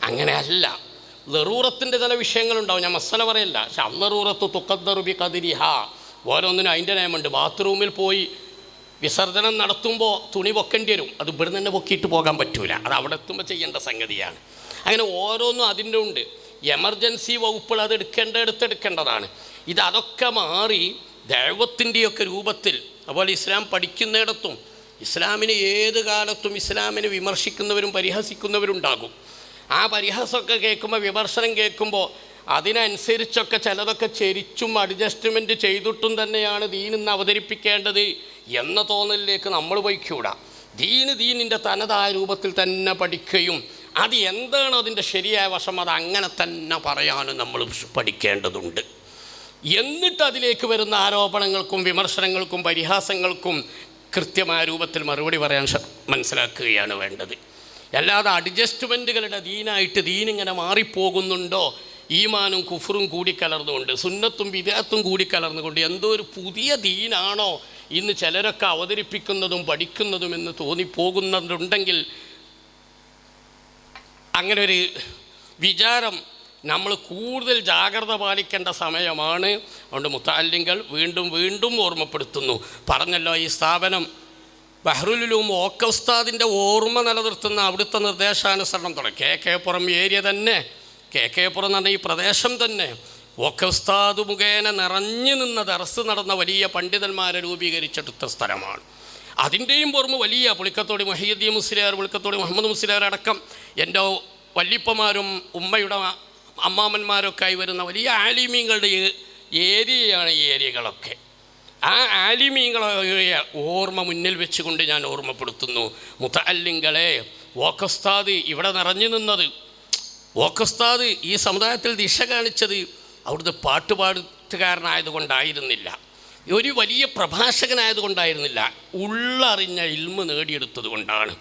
അങ്ങനെയല്ല. ലറൂറത്തിൻ്റെ ചില വിഷയങ്ങളുണ്ടാവും, ഞാൻ മസല പറയല്ല. പക്ഷെ അല്ലറൂറത്ത് തുക്കദ്ദറുബി കദിരിഹ, ഓരോന്നിനും അതിൻ്റെ നിയമമുണ്ട്. ബാത്റൂമിൽ പോയി വിസർജനം നടത്തുമ്പോൾ തുണി പൊക്കേണ്ടി വരും. അത് ഇവിടെ തന്നെ പൊക്കിയിട്ട് പോകാൻ പറ്റൂല, അത് അവിടെ എത്തുമ്പോൾ ചെയ്യേണ്ട സംഗതിയാണ്. അങ്ങനെ ഓരോന്നും അതിൻ്റെ ഉണ്ട്. എമർജൻസി വകുപ്പുകൾ അത് എടുക്കേണ്ടതാണ്. അതൊക്കെ മാറി ദൈവത്തിൻ്റെയൊക്കെ രൂപത്തിൽ, അതുപോലെ ഇസ്ലാം പഠിക്കുന്നിടത്തും ഇസ്ലാമിന് ഏത് കാലത്തും ഇസ്ലാമിനെ വിമർശിക്കുന്നവരും പരിഹസിക്കുന്നവരുണ്ടാകും. ആ പരിഹാസമൊക്കെ കേൾക്കുമ്പോൾ, വിമർശനം കേൾക്കുമ്പോൾ അതിനനുസരിച്ചൊക്കെ ചിലതൊക്കെ ചെരിച്ചും അഡ്ജസ്റ്റ്മെൻറ്റ് ചെയ്തിട്ടും തന്നെയാണ് ദീനിന്ന് അവതരിപ്പിക്കേണ്ടത് എന്ന തോന്നലിലേക്ക് നമ്മൾ പോയിക്കൂടാ. ദീനിൻ്റെ തനതായ രൂപത്തിൽ തന്നെ പഠിക്കുകയും അത് എന്താണ് അതിൻ്റെ ശരിയായ വശം അത് അങ്ങനെ തന്നെ പറയാനും നമ്മൾ പഠിക്കേണ്ടതുണ്ട്. എന്നിട്ട് അതിലേക്ക് വരുന്ന ആരോപണങ്ങൾക്കും വിമർശനങ്ങൾക്കും പരിഹാസങ്ങൾക്കും കൃത്യമായ രൂപത്തിൽ മറുപടി പറയാൻ മനസ്സിലാക്കുകയാണ് വേണ്ടത്. അല്ലാതെ അഡ്ജസ്റ്റ്മെൻറ്റുകളുടെ ദീനായിട്ട് ദീനിങ്ങനെ മാറിപ്പോകുന്നുണ്ടോ, ഈമാനും കുഫറും കൂടിക്കലർന്നുകൊണ്ട് സുന്നത്തും ബിദഅത്തും കൂടിക്കലർന്നുകൊണ്ട് എന്തോ ഒരു പുതിയ ദീനാണോ ഇന്ന് ചിലരൊക്കെ അവതരിപ്പിക്കുന്നതും പഠിക്കുന്നതും എന്ന് തോന്നിപ്പോകുന്നുണ്ടെങ്കിൽ അങ്ങനെ ഒരു വിചാരം നമ്മൾ കൂടുതൽ ജാഗ്രത പാലിക്കേണ്ട സമയമാണ്. അതുകൊണ്ട് മുത്തഅല്ലിങ്ങൾ വീണ്ടും ഓർമ്മപ്പെടുത്തുന്നു. പറഞ്ഞല്ലോ, ഈ സ്ഥാപനം ബഹ്റുൽ ഉലൂം ഓക്ക ഉസ്താദിൻ്റെ ഓർമ്മ നിലനിർത്തുന്ന അവിടുത്തെ നിർദ്ദേശാനുസരണം തുടങ്ങി. കേക്കേപ്പുറം ഏരിയ തന്നെ, കേക്കേപ്പുറം എന്ന് പറഞ്ഞാൽ ഈ പ്രദേശം തന്നെ ഓക്ക ഉസ്താദ് മുഖേന നിറഞ്ഞു നിന്ന ദർസ് നടന്ന വലിയ പണ്ഡിതന്മാരെ രൂപീകരിച്ചെടുത്ത സ്ഥലമാണ്. അതിൻ്റെയും പുറമെ വലിയ പുളിക്കത്തോടി മുഹയ്യദ്ദീൻ മുസ്ലിയാർ, പുളിക്കത്തോടി മുഹമ്മദ് മുസ്ലിയാർ അടക്കം എൻ്റെ വല്യപ്പന്മാരും ഉമ്മയുടെ അമ്മാമന്മാരൊക്കെ ആയി വരുന്ന വലിയ ആലിമീങ്ങളുടെ ഏരിയയാണ് ഈ ഏരിയകളൊക്കെ. ആ ആലിമീങ്ങളെ ഓർമ്മ മുന്നിൽ വെച്ചുകൊണ്ട് ഞാൻ ഓർമ്മപ്പെടുത്തുന്നു. മുത്തഅല്ലിങ്ങളെ, ഓക്കസ്താദ് ഇവിടെ നിറഞ്ഞു നിന്നത്, ഓക്കസ്താദ് ഈ സമുദായത്തിൽ ദിശ കാണിച്ചത് അവിടുത്തെ പാട്ടുപാട്ടുകാരനായതുകൊണ്ടായിരുന്നില്ല, ഒരു വലിയ പ്രഭാഷകനായതുകൊണ്ടായിരുന്നില്ല, ഉള്ളറിഞ്ഞ ഇൽമ് നേടിയെടുത്തത് കൊണ്ടാണ്.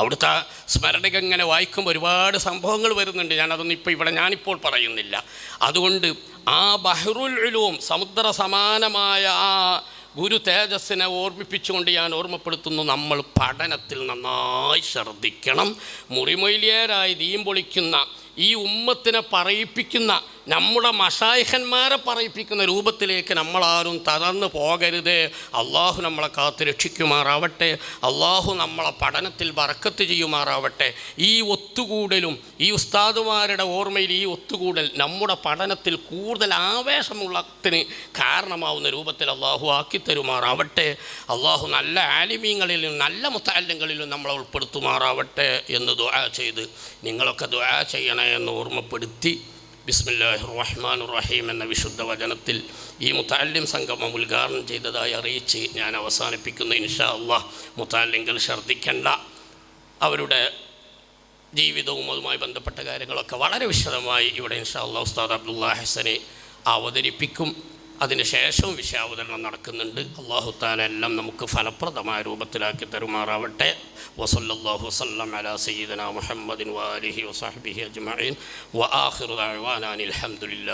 അവിടുത്തെ സ്മരണിക ഇങ്ങനെ വായിക്കുമ്പോൾ ഒരുപാട് സംഭവങ്ങൾ വരുന്നുണ്ട്. ഞാനതൊന്നും ഞാനിപ്പോൾ പറയുന്നില്ല. അതുകൊണ്ട് ആ ബഹ്റുൽ ഉലൂം, സമുദ്ര സമാനമായ ആ ഗുരു തേജസ്സിനെ ഓർമ്മിപ്പിച്ചുകൊണ്ട് ഞാൻ ഓർമ്മപ്പെടുത്തുന്നു, നമ്മൾ പഠനത്തിൽ നന്നായി ശ്രദ്ധിക്കണം. മുറിമൊയിലിയരായി ദീൻ പൊളിക്കുന്ന ഈ ഉമ്മത്തിനെ പറയിപ്പിക്കുന്ന നമ്മുടെ മശായിഖന്മാരെ പറയിപ്പിക്കുന്ന രൂപത്തിലേക്ക് നമ്മളാരും തളർന്നു പോകരുത്. അള്ളാഹു നമ്മളെ കാത്ത് രക്ഷിക്കുമാറാവട്ടെ. അള്ളാഹു നമ്മളെ പഠനത്തിൽ ബറക്കത്ത് ചെയ്യുമാറാവട്ടെ. ഈ ഒത്തുകൂടലും ഈ ഉസ്താദുമാരുടെ ഓർമ്മയിൽ ഈ ഒത്തുകൂടൽ നമ്മുടെ പഠനത്തിൽ കൂടുതൽ ആവേശമുള്ളതിന് കാരണമാവുന്ന രൂപത്തിൽ അള്ളാഹു ആക്കിത്തരുമാറാവട്ടെ. അള്ളാഹു നല്ല ആലിമീങ്ങളിലും നല്ല മുത്തഅല്ലിങ്ങളിലും നമ്മളെ ഉൾപ്പെടുത്തുമാറാവട്ടെ എന്ന് ദുആ ചെയ്ത് നിങ്ങളൊക്കെ ദുആ ചെയ്യണേ എന്ന് ഓർമ്മപ്പെടുത്തി, ബിസ്മില്ലാഹിർ റഹ്മാനിർ റഹീം എന്ന വിശുദ്ധ വചനത്തിൽ ഈ മുത്തഅല്ലിം സംഗമം ഉദ്ഘാടനം ചെയ്തതായി അറിയിച്ച് ഞാൻ അവസാനിപ്പിക്കുന്നു. ഇൻഷാ അല്ലാഹ് മുത്തഅല്ലിങ്ങൾ ഛർദ്ദിക്കേണ്ട, അവരുടെ ജീവിതവും അതുമായി ബന്ധപ്പെട്ട കാര്യങ്ങളൊക്കെ വളരെ വിശദമായി ഇവിടെ ഇൻഷാ അല്ലാഹ് ഉസ്താദ് അബ്ദുള്ള ഹസനെ അവതരിപ്പിക്കും. അതിനുശേഷവും വിഷയാവതരണം നടക്കുന്നുണ്ട്. അല്ലാഹു തആല എല്ലാം നമുക്ക് ഫലപ്രദമായ രൂപത്തിലാക്കി തരുമാറാവട്ടെ. വസല്ലല്ലാഹു വസല്ലം അലാ സയ്യിദിനാ മുഹമ്മദിൻ വആലിഹി വസഹ്ബിഹി അജ്മഈൻ വആഖിറു ദഅ്വാനാ അൽഹംദുലില്ലാഹി.